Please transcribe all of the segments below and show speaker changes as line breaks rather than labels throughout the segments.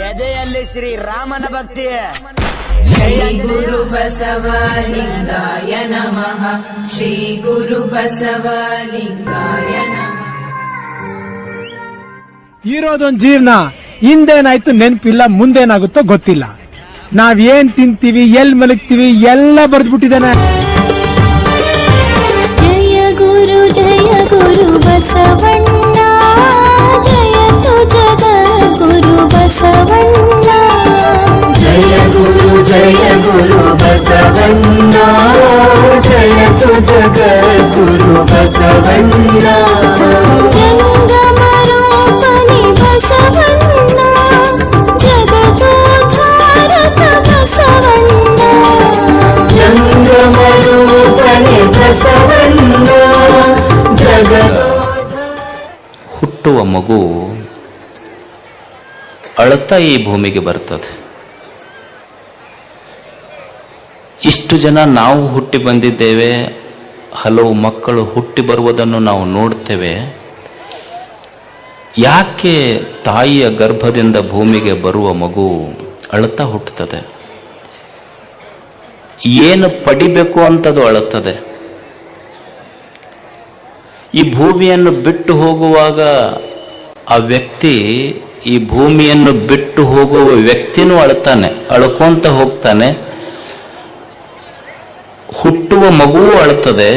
ಎದೆಯಲ್ಲಿ ಶ್ರೀ ರಾಮನ ಭಕ್ತಿ.
ಶ್ರೀ ಗುರು ಬಸವಲಿಂಗಾಯ ನಮಃ. ಶ್ರೀ ಗುರು ಬಸವಲಿಂಗಾಯ ನಮಃ.
ಇರೋದೊಂದು ಜೀವನ, ಹಿಂದೇನಾಯ್ತು ನೆನಪಿಲ್ಲ, ಮುಂದೇನಾಗುತ್ತೋ ಗೊತ್ತಿಲ್ಲ. ನಾವೇನ್ ತಿಂತೀವಿ, ಎಲ್ ಮಲಗ್ತೀವಿ ಎಲ್ಲ ಬರ್ದ್ಬಿಟ್ಟಿದ್ದಾನೆ.
ಜಯ ಗುರು ಬಸವಣ್ಣ, ಜಯತು ಜಗದ್ಗುರು ಬಸವಣ್ಣ.
ಜಯ ಗುರು ಬಸವಣ್ಣ, ಜಯತು ಜಗದ್ಗುರು ಬಸವಣ್ಣ.
ಜಂಗಮರೂಪನಿ ಬಸವಣ್ಣ, ಜಗದೋದ್ಧಾರಕ ಬಸವಣ್ಣ.
ಜಂಗಮರೂಪನಿ ಬಸವಣ್ಣ,
ಹುಟ್ಟುವ ಮಗು ಅಳುತ್ತಾ ಈ ಭೂಮಿಗೆ ಬರ್ತದೆ. ಇಷ್ಟು ಜನ ನಾವು ಹುಟ್ಟಿ ಬಂದಿದ್ದೇವೆ, ಹಲವು ಮಕ್ಕಳು ಹುಟ್ಟಿ ಬರುವುದನ್ನು ನಾವು ನೋಡ್ತೇವೆ. ಯಾಕೆ ತಾಯಿಯ ಗರ್ಭದಿಂದ ಭೂಮಿಗೆ ಬರುವ ಮಗು ಅಳುತ್ತಾ ಹುಟ್ಟುತ್ತದೆ? ಏನು ಪಡಿಬೇಕು ಅಂತದು ಅಳುತ್ತದೆ. ಈ ಭೂಮಿಯನ್ನು ಬಿಟ್ಟು ಹೋಗುವಾಗ ಆ ವ್ಯಕ್ತಿ, ಈ ಭೂಮಿಯನ್ನು ಬಿಟ್ಟು ಹೋಗುವ ವ್ಯಕ್ತಿನೂ ಅಳ್ತಾನೆ, ಅಳ್ಕೊಂತ ಹೋಗ್ತಾನೆ. ಹುಟ್ಟುವ ಮಗುವೂ ಅಳುತ್ತದೆ,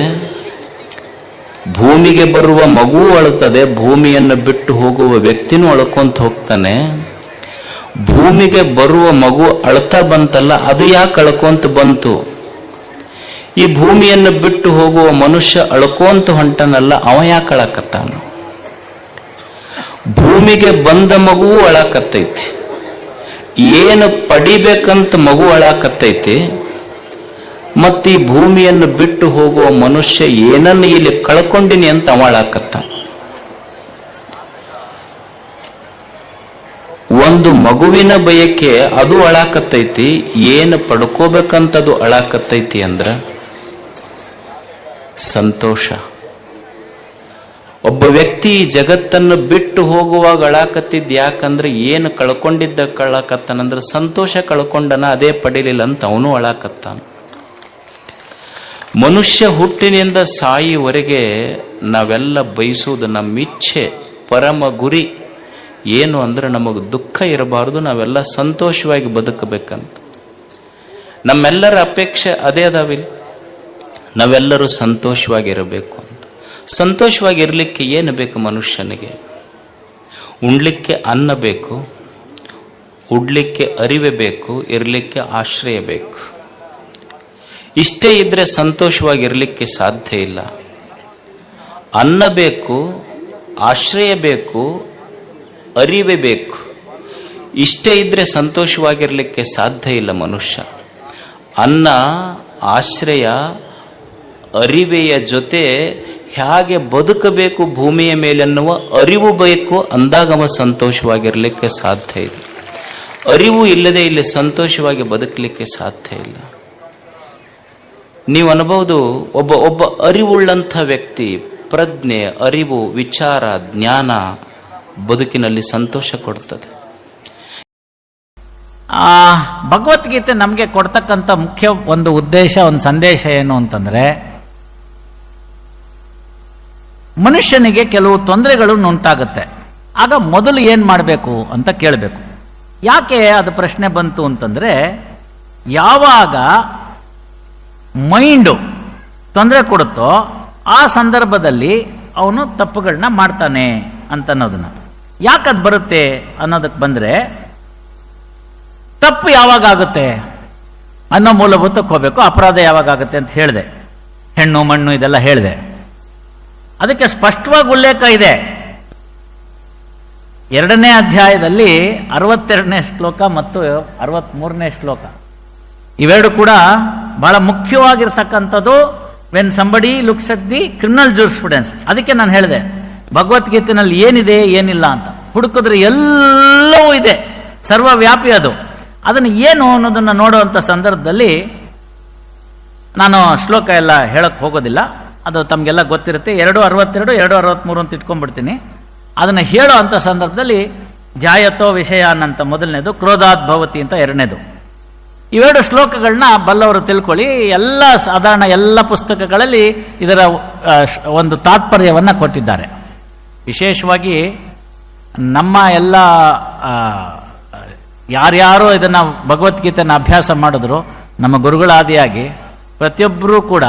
ಭೂಮಿಗೆ ಬರುವ ಮಗುವೂ ಅಳುತ್ತದೆ, ಭೂಮಿಯನ್ನು ಬಿಟ್ಟು ಹೋಗುವ ವ್ಯಕ್ತಿನೂ ಅಳ್ಕೊಂತ ಹೋಗ್ತಾನೆ. ಭೂಮಿಗೆ ಬರುವ ಮಗು ಅಳ್ತಾ ಬಂತಲ್ಲ, ಅದು ಯಾಕೆ ಅಳ್ಕೊಂತ ಬಂತು? ಈ ಭೂಮಿಯನ್ನು ಬಿಟ್ಟು ಹೋಗುವ ಮನುಷ್ಯ ಅಳ್ಕೊಂತ ಹೊಂಟನಲ್ಲ, ಅವ ಯಾಕೆ ಅಳಕತ್ತಾನ? ಭೂಮಿಗೆ ಬಂದ ಮಗುವು ಅಳಕತ್ತೈತಿ, ಏನು ಪಡಿಬೇಕಂತ ಮಗು ಅಳಕತ್ತೈತಿ. ಮತ್ತು ಈ ಭೂಮಿಯನ್ನು ಬಿಟ್ಟು ಹೋಗುವ ಮನುಷ್ಯ ಏನನ್ನು ಇಲ್ಲಿ ಕಳ್ಕೊಂಡಿನಿ ಅಂತ ಅವ ಅಳಕತ್ತಾನ. ಒಂದು ಮಗುವಿನ ಬಯಕೆ ಅದು ಅಳಾಕತ್ತೈತಿ, ಏನು ಪಡ್ಕೋಬೇಕಂತದು ಅಳಾಕತ್ತೈತಿ ಅಂದ್ರ ಸಂತೋಷ. ಒಬ್ಬ ವ್ಯಕ್ತಿ ಜಗತ್ತನ್ನು ಬಿಟ್ಟು ಹೋಗುವಾಗ ಅಳಾಕತ್ತಿದ್ ಯಾಕಂದ್ರೆ ಏನು ಕಳ್ಕೊಂಡಿದ್ದ ಕಳಕತ್ತಾನಂದ್ರೆ ಸಂತೋಷ ಕಳ್ಕೊಂಡನ, ಅದೇ ಪಡಿಲಿಲ್ಲ ಅಂತ ಅವನು ಅಳಾಕತ್ತಾನ. ಮನುಷ್ಯ ಹುಟ್ಟಿನಿಂದ ಸಾಯಿವರೆಗೆ ನಾವೆಲ್ಲ ಬಯಸುವುದು, ನಮ್ಮ ಇಚ್ಛೆ, ಪರಮ ಗುರಿ ಏನು ಅಂದ್ರೆ ನಮಗೆ ದುಃಖ ಇರಬಾರ್ದು, ನಾವೆಲ್ಲ ಸಂತೋಷವಾಗಿ ಬದುಕಬೇಕಂತ. ನಮ್ಮೆಲ್ಲರ ಅಪೇಕ್ಷೆ ಅದೇ ಅದಾವಿಲ್ಲ, ನಾವೆಲ್ಲರೂ ಸಂತೋಷವಾಗಿರಬೇಕು ಅಂತ. ಸಂತೋಷವಾಗಿರ್ಲಿಕ್ಕೆ ಏನು ಬೇಕು ಮನುಷ್ಯನಿಗೆ? ಉಣ್ಲಿಕ್ಕೆ ಅನ್ನ ಬೇಕು, ಉಡ್ಲಿಕ್ಕೆ ಅರಿವೆ ಬೇಕು, ಇರಲಿಕ್ಕೆ ಆಶ್ರಯ ಬೇಕು. ಇಷ್ಟೇ ಇದ್ರೆ ಸಂತೋಷವಾಗಿರ್ಲಿಕ್ಕೆ ಸಾಧ್ಯ ಇಲ್ಲ. ಅನ್ನ ಬೇಕು, ಆಶ್ರಯ ಬೇಕು, ಅರಿವೆ ಬೇಕು. ಇಷ್ಟೇ ಇದ್ರೆ ಸಂತೋಷವಾಗಿರ್ಲಿಕ್ಕೆ ಸಾಧ್ಯ ಇಲ್ಲ ಮನುಷ್ಯ. ಅನ್ನ, ಆಶ್ರಯ, ಅರಿವೆಯ ಜೊತೆ ಹೇಗೆ ಬದುಕಬೇಕು ಭೂಮಿಯ ಮೇಲೆನ್ನುವ ಅರಿವು ಬೇಕು, ಅಂದಾಗ ಅವ ಸಂತೋಷವಾಗಿರ್ಲಿಕ್ಕೆ ಸಾಧ್ಯ ಇದೆ. ಅರಿವು ಇಲ್ಲದೆ ಇಲ್ಲಿ ಸಂತೋಷವಾಗಿ ಬದುಕಲಿಕ್ಕೆ ಸಾಧ್ಯ ಇಲ್ಲ. ನೀವು ಅನ್ಬಹುದು, ಒಬ್ಬ ಅರಿವುಳ್ಳಂಥ ವ್ಯಕ್ತಿ, ಪ್ರಜ್ಞೆ, ಅರಿವು, ವಿಚಾರ, ಜ್ಞಾನ ಬದುಕಿನಲ್ಲಿ ಸಂತೋಷ ಕೊಡ್ತದೆ.
ಭಗವದ್ಗೀತೆ ನಮಗೆ ಕೊಡ್ತಕ್ಕಂಥ ಮುಖ್ಯ ಒಂದು ಉದ್ದೇಶ, ಒಂದು ಸಂದೇಶ ಏನು ಅಂತಂದ್ರೆ, ಮನುಷ್ಯನಿಗೆ ಕೆಲವು ತೊಂದರೆಗಳು ಉಂಟಾಗುತ್ತೆ. ಆಗ ಮೊದಲು ಏನ್ ಮಾಡಬೇಕು ಅಂತ ಕೇಳಬೇಕು. ಯಾಕೆ ಅದು ಪ್ರಶ್ನೆ ಬಂತು ಅಂತಂದ್ರೆ, ಯಾವಾಗ ಮೈಂಡು ತೊಂದರೆ ಕೊಡುತ್ತೋ ಆ ಸಂದರ್ಭದಲ್ಲಿ ಅವನು ತಪ್ಪುಗಳನ್ನ ಮಾಡ್ತಾನೆ ಅಂತ ಅನ್ನೋದನ್ನ. ಯಾಕದ್ ಬರುತ್ತೆ ಅನ್ನೋದಕ್ಕೆ ಬಂದ್ರೆ, ತಪ್ಪು ಯಾವಾಗ ಆಗುತ್ತೆ ಅನ್ನೋ ಮೂಲಭೂತಕ್ಕೆ ಹೋಗ್ಬೇಕು. ಅಪರಾಧ ಯಾವಾಗ ಆಗುತ್ತೆ ಅಂತ ಹೇಳಿದೆ, ಹೆಣ್ಣು ಮಣ್ಣು ಇದೆಲ್ಲ ಹೇಳಿದೆ. ಅದಕ್ಕೆ ಸ್ಪಷ್ಟವಾಗಿ ಉಲ್ಲೇಖ ಇದೆ. 2ನೇ ಅಧ್ಯಾಯದಲ್ಲಿ 62ನೇ ಶ್ಲೋಕ ಮತ್ತು 63ನೇ ಶ್ಲೋಕ, ಇವೆರಡು ಕೂಡ ಬಹಳ ಮುಖ್ಯವಾಗಿರ್ತಕ್ಕಂಥದ್ದು. When somebody looks at the criminal jurisprudence. ಅದಕ್ಕೆ ನಾನು ಹೇಳಿದೆ, ಭಗವದ್ಗೀತೆನಲ್ಲಿ ಏನಿದೆ ಏನಿಲ್ಲ ಅಂತ ಹುಡುಕಿದ್ರೆ ಎಲ್ಲವೂ ಇದೆ, ಸರ್ವವ್ಯಾಪಿ ಅದು. ಅದನ್ನು ಏನು ಅನ್ನೋದನ್ನು ನೋಡುವಂಥ ಸಂದರ್ಭದಲ್ಲಿ ನಾನು ಶ್ಲೋಕ ಎಲ್ಲ ಹೇಳಕ್ ಹೋಗೋದಿಲ್ಲ, ಅದು ತಮಗೆಲ್ಲ ಗೊತ್ತಿರುತ್ತೆ. 2:62, 2:63 ಅಂತ ಇಟ್ಕೊಂಡ್ಬಿಡ್ತೀನಿ. ಅದನ್ನು ಹೇಳೋ ಅಂಥ ಸಂದರ್ಭದಲ್ಲಿ ಜಾಯತೋ ವಿಷಯಾನ್ ಅಂತ ಮೊದಲನೇದು, ಕ್ರೋಧಾದ್ಭವತಿ ಅಂತ ಎರಡನೇದು. ಇವೆರಡು ಶ್ಲೋಕಗಳನ್ನ ಬಲ್ಲವರು ತಿಳ್ಕೊಳ್ಳಿ. ಎಲ್ಲ ಸಾಧಾರಣ ಎಲ್ಲ ಪುಸ್ತಕಗಳಲ್ಲಿ ಇದರ ಒಂದು ತಾತ್ಪರ್ಯವನ್ನು ಕೊಟ್ಟಿದ್ದಾರೆ. ವಿಶೇಷವಾಗಿ ನಮ್ಮ ಎಲ್ಲ ಯಾರ್ಯಾರೋ ಇದನ್ನು ಭಗವದ್ಗೀತೆಯನ್ನು ಅಭ್ಯಾಸ ಮಾಡಿದ್ರು, ನಮ್ಮ ಗುರುಗಳಾದಿಯಾಗಿ ಪ್ರತಿಯೊಬ್ಬರೂ ಕೂಡ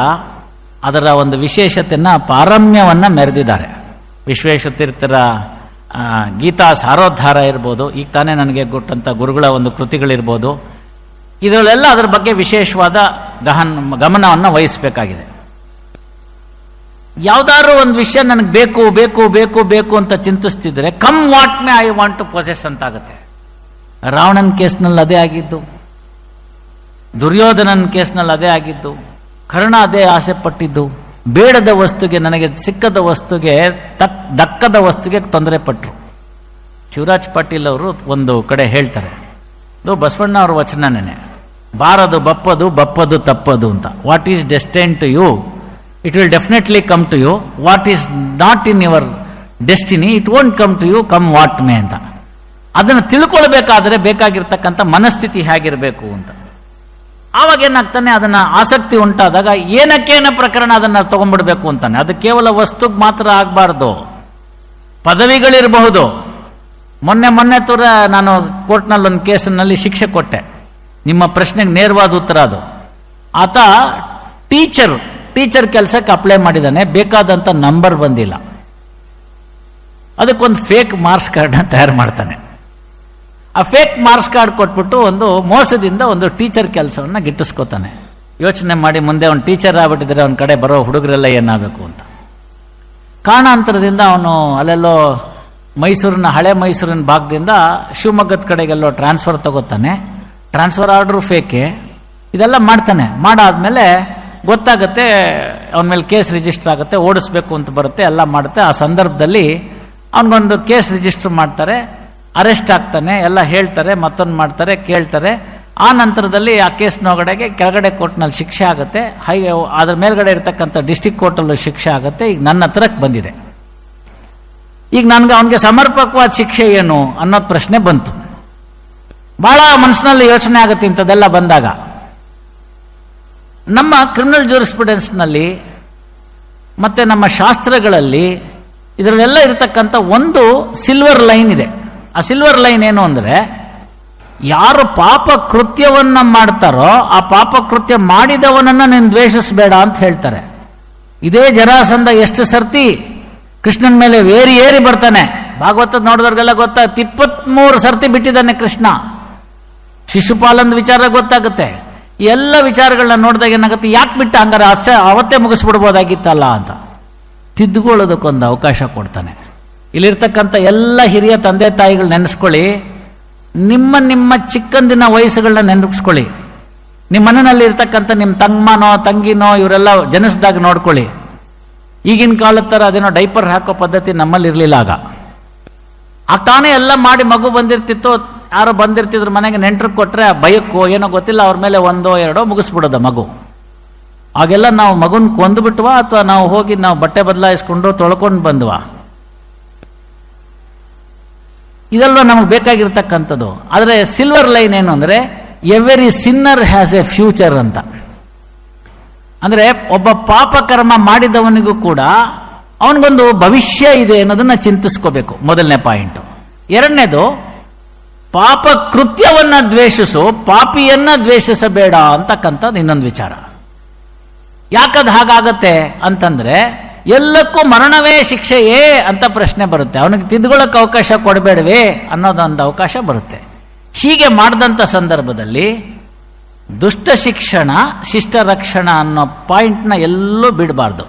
ಅದರ ಒಂದು ವಿಶೇಷತೆಯನ್ನು, ಪಾರಮ್ಯವನ್ನು ಮೆರೆದಿದ್ದಾರೆ. ವಿಶ್ವೇಶತೀರ್ಥರ ಗೀತಾ ಸಾರೋದ್ಧಾರ ಇರ್ಬೋದು, ಈಗ ತಾನೇ ನನಗೆ ಕೊಟ್ಟಂಥ ಗುರುಗಳ ಒಂದು ಕೃತಿಗಳಿರ್ಬೋದು, ಇದರಲ್ಲೆಲ್ಲ ಅದರ ಬಗ್ಗೆ ವಿಶೇಷವಾದ ಗಮನವನ್ನು ವಹಿಸಬೇಕಾಗಿದೆ. ಯಾವುದಾದ್ರೂ ಒಂದು ವಿಷಯ ನನಗೆ ಬೇಕು ಬೇಕು ಬೇಕು ಬೇಕು ಅಂತ ಚಿಂತಿಸ್ತಿದ್ರೆ come what may I want to possess ಅಂತಾಗುತ್ತೆ. ರಾವಣನ ಕೇಸ್ನಲ್ಲಿ ಅದೇ ಆಗಿದ್ದು, ದುರ್ಯೋಧನನ ಕೇಸ್ನಲ್ಲಿ ಅದೇ ಆಗಿದ್ದು, ಕರ್ಣ ಅದೇ ಆಸೆ ಪಟ್ಟಿದ್ದು. ಬೇಡದ ವಸ್ತುಗೆ, ನನಗೆ ಸಿಕ್ಕದ ವಸ್ತುಗೆ, ದಕ್ಕದ ವಸ್ತುಗೆ ತೊಂದರೆ ಪಟ್ಟರು. ಶಿವರಾಜ್ ಪಾಟೀಲ್ ಅವರು ಒಂದು ಕಡೆ ಹೇಳ್ತಾರೆ, ಇದು ಬಸವಣ್ಣ ಅವರ ವಚನನೇ, ಬಾರದು ಬಪ್ಪದು, ಬಪ್ಪದು ತಪ್ಪದು ಅಂತ. What is destined to you, it will definitely come to you. What is not in your destiny, it won't come to you, come what may ಅಂತ. ಅದನ್ನು ತಿಳ್ಕೊಳ್ಬೇಕಾದ್ರೆ ಬೇಕಾಗಿರ್ತಕ್ಕಂಥ ಮನಸ್ಥಿತಿ ಹೇಗಿರಬೇಕು ಅಂತ. ಆವಾಗ ಏನಾಗ್ತಾನೆ, ಅದನ್ನ ಆಸಕ್ತಿ ಉಂಟಾದಾಗ ಏನಕ್ಕೇನ ಪ್ರಕರಣ ಅದನ್ನ ತಗೊಂಡ್ಬಿಡ್ಬೇಕು ಅಂತಾನೆ. ಅದು ಕೇವಲ ವಸ್ತುಗೆ ಮಾತ್ರ ಆಗಬಾರ್ದು, ಪದವಿಗಳಿರಬಹುದು. ಮೊನ್ನೆ ತೂರ ನಾನು ಕೋರ್ಟ್ನಲ್ಲಿ ಒಂದು ಕೇಸಿನಲ್ಲಿ ಶಿಕ್ಷೆ ಕೊಟ್ಟೆ. ನಿಮ್ಮ ಪ್ರಶ್ನೆಗೆ ನೇರವಾದ ಉತ್ತರ ಅದು. ಆತ ಟೀಚರ್ ಕೆಲಸಕ್ಕೆ ಅಪ್ಲೈ ಮಾಡಿದ್ದಾನೆ, ಬೇಕಾದಂತ ನಂಬರ್ ಬಂದಿಲ್ಲ. ಅದಕ್ಕೊಂದು ಫೇಕ್ ಮಾರ್ಕ್ಸ್ ಕಾರ್ಡ್ನ ತಯಾರು ಮಾಡ್ತಾನೆ. ಆ ಫೇಕ್ ಮಾರ್ಕ್ಸ್ ಕಾರ್ಡ್ ಕೊಟ್ಬಿಟ್ಟು ಒಂದು ಮೋಸದಿಂದ ಒಂದು ಟೀಚರ್ ಕೆಲಸವನ್ನ ಗಿಟ್ಟಿಸ್ಕೋತಾನೆ. ಯೋಚನೆ ಮಾಡಿ, ಮುಂದೆ ಅವನು ಟೀಚರ್ ಆಗ್ಬಿಟ್ಟಿದ್ರೆ ಅವನ ಕಡೆ ಬರೋ ಹುಡುಗರೆಲ್ಲ ಏನಾಗಬೇಕು ಅಂತ. ಕಾರಣಾಂತರದಿಂದ ಅವನು ಅಲ್ಲೆಲ್ಲೋ ಹಳೆ ಮೈಸೂರಿನ ಭಾಗದಿಂದ ಶಿವಮೊಗ್ಗದ ಕಡೆಗೆಲ್ಲೋ ಟ್ರಾನ್ಸ್ಫರ್ ತಗೋತಾನೆ. ಟ್ರಾನ್ಸ್ಫರ್ ಆರ್ಡರ್ ಫೇಕೆ, ಇದೆಲ್ಲ ಮಾಡ್ತಾನೆ. ಮಾಡಾದ್ಮೇಲೆ ಗೊತ್ತಾಗುತ್ತೆ, ಅವನ ಮೇಲೆ ಕೇಸ್ ರಿಜಿಸ್ಟರ್ ಆಗುತ್ತೆ, ಓಡಿಸ್ಬೇಕು ಅಂತ ಬರುತ್ತೆ, ಎಲ್ಲ ಮಾಡುತ್ತೆ. ಆ ಸಂದರ್ಭದಲ್ಲಿ ಅವನಿಗೊಂದು ಕೇಸ್ ರಿಜಿಸ್ಟರ್ ಮಾಡ್ತಾರೆ, ಅರೆಸ್ಟ್ ಆಗ್ತಾನೆ, ಎಲ್ಲ ಹೇಳ್ತಾರೆ, ಮತ್ತೊಂದು ಮಾಡ್ತಾರೆ, ಕೇಳ್ತಾರೆ. ಆ ನಂತರದಲ್ಲಿ ಆ ಕೇಸ್ನೊಳಗಡೆಗೆ ಕೆಳಗಡೆ ಕೋರ್ಟ್ನಲ್ಲಿ ಶಿಕ್ಷೆ ಆಗುತ್ತೆ, ಅದ್ರ ಮೇಲ್ಗಡೆ ಇರತಕ್ಕಂಥ ಡಿಸ್ಟಿಕ್ ಕೋರ್ಟಲ್ಲೂ ಶಿಕ್ಷೆ ಆಗುತ್ತೆ. ಈಗ ನನ್ನ ಹತ್ರಕ್ಕೆ ಬಂದಿದೆ. ಈಗ ನನ್ಗೆ ಅವನಿಗೆ ಸಮರ್ಪಕವಾದ ಶಿಕ್ಷೆ ಏನು ಅನ್ನೋದು ಪ್ರಶ್ನೆ ಬಂತು. ಬಹಳ ಮನಸ್ಸಿನಲ್ಲಿ ಯೋಚನೆ ಆಗುತ್ತೆ ಇಂಥದ್ದೆಲ್ಲ ಬಂದಾಗ. ನಮ್ಮ ಕ್ರಿಮಿನಲ್ ಜೂರಿಸ್ಪ್ರುಡೆನ್ಸ್ನಲ್ಲಿ ಮತ್ತೆ ನಮ್ಮ ಶಾಸ್ತ್ರಗಳಲ್ಲಿ ಇದರಲ್ಲೆಲ್ಲ ಇರತಕ್ಕಂಥ ಒಂದು ಸಿಲ್ವರ್ ಲೈನ್ ಇದೆ. ಆ ಸಿಲ್ವರ್ ಲೈನ್ ಏನು ಅಂದ್ರೆ, ಯಾರು ಪಾಪ ಕೃತ್ಯವನ್ನ ಮಾಡ್ತಾರೋ ಆ ಪಾಪ ಕೃತ್ಯ ಮಾಡಿದವನನ್ನ ನೀನು ದ್ವೇಷಿಸಬೇಡ ಅಂತ ಹೇಳ್ತಾರೆ. ಇದೇ ಜರಾಸಂಧ ಎಷ್ಟು ಸರ್ತಿ ಕೃಷ್ಣನ ಮೇಲೆ ಏರಿ ಬರ್ತಾನೆ. ಭಾಗವತದ ನೋಡಿದವ್ರಿಗೆಲ್ಲ ಗೊತ್ತಾಗುತ್ತೆ, 23 ಸರ್ತಿ ಬಿಟ್ಟಿದ್ದಾನೆ ಕೃಷ್ಣ. ಶಿಶುಪಾಲಂದ ವಿಚಾರ ಗೊತ್ತಾಗುತ್ತೆ. ಎಲ್ಲ ವಿಚಾರಗಳನ್ನ ನೋಡಿದಾಗ ಏನಾಗುತ್ತೆ, ಯಾಕೆ ಬಿಟ್ಟ, ಹಂಗಾರೆ ಅವತ್ತೇ ಮುಗಿಸ್ಬಿಡ್ಬೋದಾಗಿತ್ತಲ್ಲ ಅಂತ ತಿದ್ದುಕೊಳ್ಳೋದಕ್ಕೊಂದು ಅವಕಾಶ ಕೊಡ್ತಾನೆ. ಇಲ್ಲಿರ್ತಕ್ಕಂಥ ಎಲ್ಲ ಹಿರಿಯ ತಂದೆ ತಾಯಿಗಳು ನೆನೆಸ್ಕೊಳ್ಳಿ, ನಿಮ್ಮ ಚಿಕ್ಕಂದಿನ ವಯಸ್ಸುಗಳನ್ನ ನೆನಪಿಸ್ಕೊಳ್ಳಿ. ನಿಮ್ಮ ಮನೆಯಲ್ಲಿ ಇರ್ತಕ್ಕಂಥ ನಿಮ್ಮ ತಮ್ಮನೋ ತಂಗಿನೋ ಇವರೆಲ್ಲ ಜನಿಸಿದಾಗ ನೋಡ್ಕೊಳ್ಳಿ. ಈಗಿನ ಕಾಲದ ಥರ ಅದೇನೋ ಡೈಪರ್ ಹಾಕೋ ಪದ್ಧತಿ ನಮ್ಮಲ್ಲಿ ಇರಲಿಲ್ಲ. ಆಗ ತಾನೇ ಎಲ್ಲ ಮಾಡಿ ಮಗು ಬಂದಿರ್ತಿತ್ತು, ಯಾರೋ ಬಂದಿರ್ತಿದ್ರು ಮನೆಗೆ, ನೆಂಟರು ಕೊಟ್ರೆ ಆ ಭಯಕ್ಕೋ ಏನೋ ಗೊತ್ತಿಲ್ಲ ಅವ್ರ ಮೇಲೆ 1-2 ಮುಗಿಸ್ಬಿಡೋದ ಮಗು. ಆಗೆಲ್ಲ ನಾವು ಮಗುನ್ ಕೊಂದುಬಿಟ್ವಾ ಅಥವಾ ನಾವು ಹೋಗಿ ನಾವು ಬಟ್ಟೆ ಬದಲಾಯಿಸ್ಕೊಂಡು ತೊಳ್ಕೊಂಡು ಬಂದ್ವಾ? ಇದೆಲ್ಲ ನಮಗೆ ಬೇಕಾಗಿರ್ತಕ್ಕಂಥದ್ದು. ಆದರೆ ಸಿಲ್ವರ್ ಲೈನ್ ಏನು ಅಂದ್ರೆ, every Sinner has A future ಅಂತ. ಅಂದ್ರೆ ಒಬ್ಬ ಪಾಪಕರ್ಮ ಮಾಡಿದವನಿಗೂ ಕೂಡ ಅವನಿಗೊಂದು ಭವಿಷ್ಯ ಇದೆ ಅನ್ನೋದನ್ನ ಚಿಂತಿಸ್ಕೋಬೇಕು, ಮೊದಲನೇ ಪಾಯಿಂಟ್. ಎರಡನೇದು, ಪಾಪ ಕೃತ್ಯವನ್ನ ದ್ವೇಷಿಸು, ಪಾಪಿಯನ್ನ ದ್ವೇಷಿಸಬೇಡ ಅಂತಕ್ಕಂಥದ್ದು ಇನ್ನೊಂದು ವಿಚಾರ. ಯಾಕದ್ ಹಾಗಾಗತ್ತೆ ಅಂತಂದ್ರೆ, ಎಲ್ಲಕ್ಕೂ ಮರಣವೇ ಶಿಕ್ಷೆಯೇ ಅಂತ ಪ್ರಶ್ನೆ ಬರುತ್ತೆ. ಅವನಿಗೆ ತಿದ್ದುಕೊಳ್ಳಕ್ಕೆ ಅವಕಾಶ ಕೊಡಬೇಡವೇ ಅನ್ನೋದೊಂದು ಅವಕಾಶ ಬರುತ್ತೆ. ಹೀಗೆ ಮಾಡಿದಂಥ ಸಂದರ್ಭದಲ್ಲಿ ದುಷ್ಟ ಶಿಕ್ಷಣ ಶಿಷ್ಟ ರಕ್ಷಣ ಅನ್ನೋ ಪಾಯಿಂಟ್ನ ಎಲ್ಲೂ ಬಿಡಬಾರ್ದು.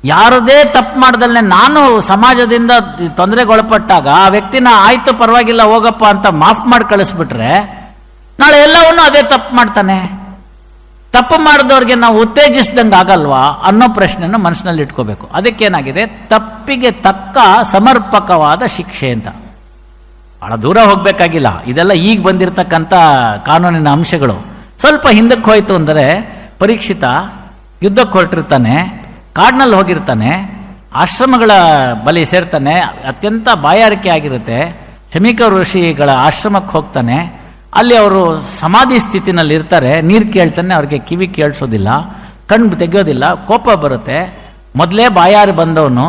ಯಾರದೇ ತಪ್ಪು ಮಾಡ್ದಲ್ಲೇ ನಾನು ಸಮಾಜದಿಂದ ತೊಂದರೆಗೊಳಪಟ್ಟಾಗ ಆ ವ್ಯಕ್ತಿನ ಆಯ್ತು ಪರವಾಗಿಲ್ಲ ಹೋಗಪ್ಪ ಅಂತ ಮಾಫ್ ಮಾಡಿ ಕಳಿಸ್ಬಿಟ್ರೆ, ನಾಳೆ ಎಲ್ಲವನ್ನೂ ಅದೇ ತಪ್ಪು ಮಾಡ್ತಾನೆ. ತಪ್ಪು ಮಾಡಿದವ್ರಿಗೆ ನಾವು ಉತ್ತೇಜಿಸಿದಂಗೆ ಆಗಲ್ವಾ ಅನ್ನೋ ಪ್ರಶ್ನೆಯನ್ನು ಮನಸ್ಸಿನಲ್ಲಿ ಇಟ್ಕೋಬೇಕು. ಅದಕ್ಕೇನಾಗಿದೆ, ತಪ್ಪಿಗೆ ತಕ್ಕ ಸಮರ್ಪಕವಾದ ಶಿಕ್ಷೆ ಅಂತ. ಬಹಳ ದೂರ ಹೋಗ್ಬೇಕಾಗಿಲ್ಲ, ಇದೆಲ್ಲ ಈಗ ಬಂದಿರತಕ್ಕಂಥ ಕಾನೂನಿನ ಅಂಶಗಳು. ಸ್ವಲ್ಪ ಹಿಂದಕ್ಕೆ ಹೋಯ್ತು ಅಂದರೆ, ಪರೀಕ್ಷಿತ ಯುದ್ಧಕ್ಕೆ ಹೊರಟಿರ್ತಾನೆ, ಕಾಡಿನಲ್ಲಿ ಹೋಗಿರ್ತಾನೆ, ಆಶ್ರಮಗಳ ಬಳಿ ಸೇರ್ತಾನೆ, ಅತ್ಯಂತ ಬಾಯಾರಿಕೆ ಆಗಿರುತ್ತೆ. ಶಮೀಕ ಋಷಿಗಳ ಆಶ್ರಮಕ್ಕೆ ಹೋಗ್ತಾನೆ. ಅಲ್ಲಿ ಅವರು ಸಮಾಧಿ ಸ್ಥಿತಿನಲ್ಲಿ ಇರ್ತಾರೆ. ನೀರು ಕೇಳ್ತಾನೆ, ಅವ್ರಿಗೆ ಕಿವಿ ಕೇಳಿಸೋದಿಲ್ಲ, ಕಣ್ಣು ತೆಗೆಯೋದಿಲ್ಲ, ಕೋಪ ಬರುತ್ತೆ. ಮೊದಲೇ ಬಾಯಾರಿ ಬಂದವನು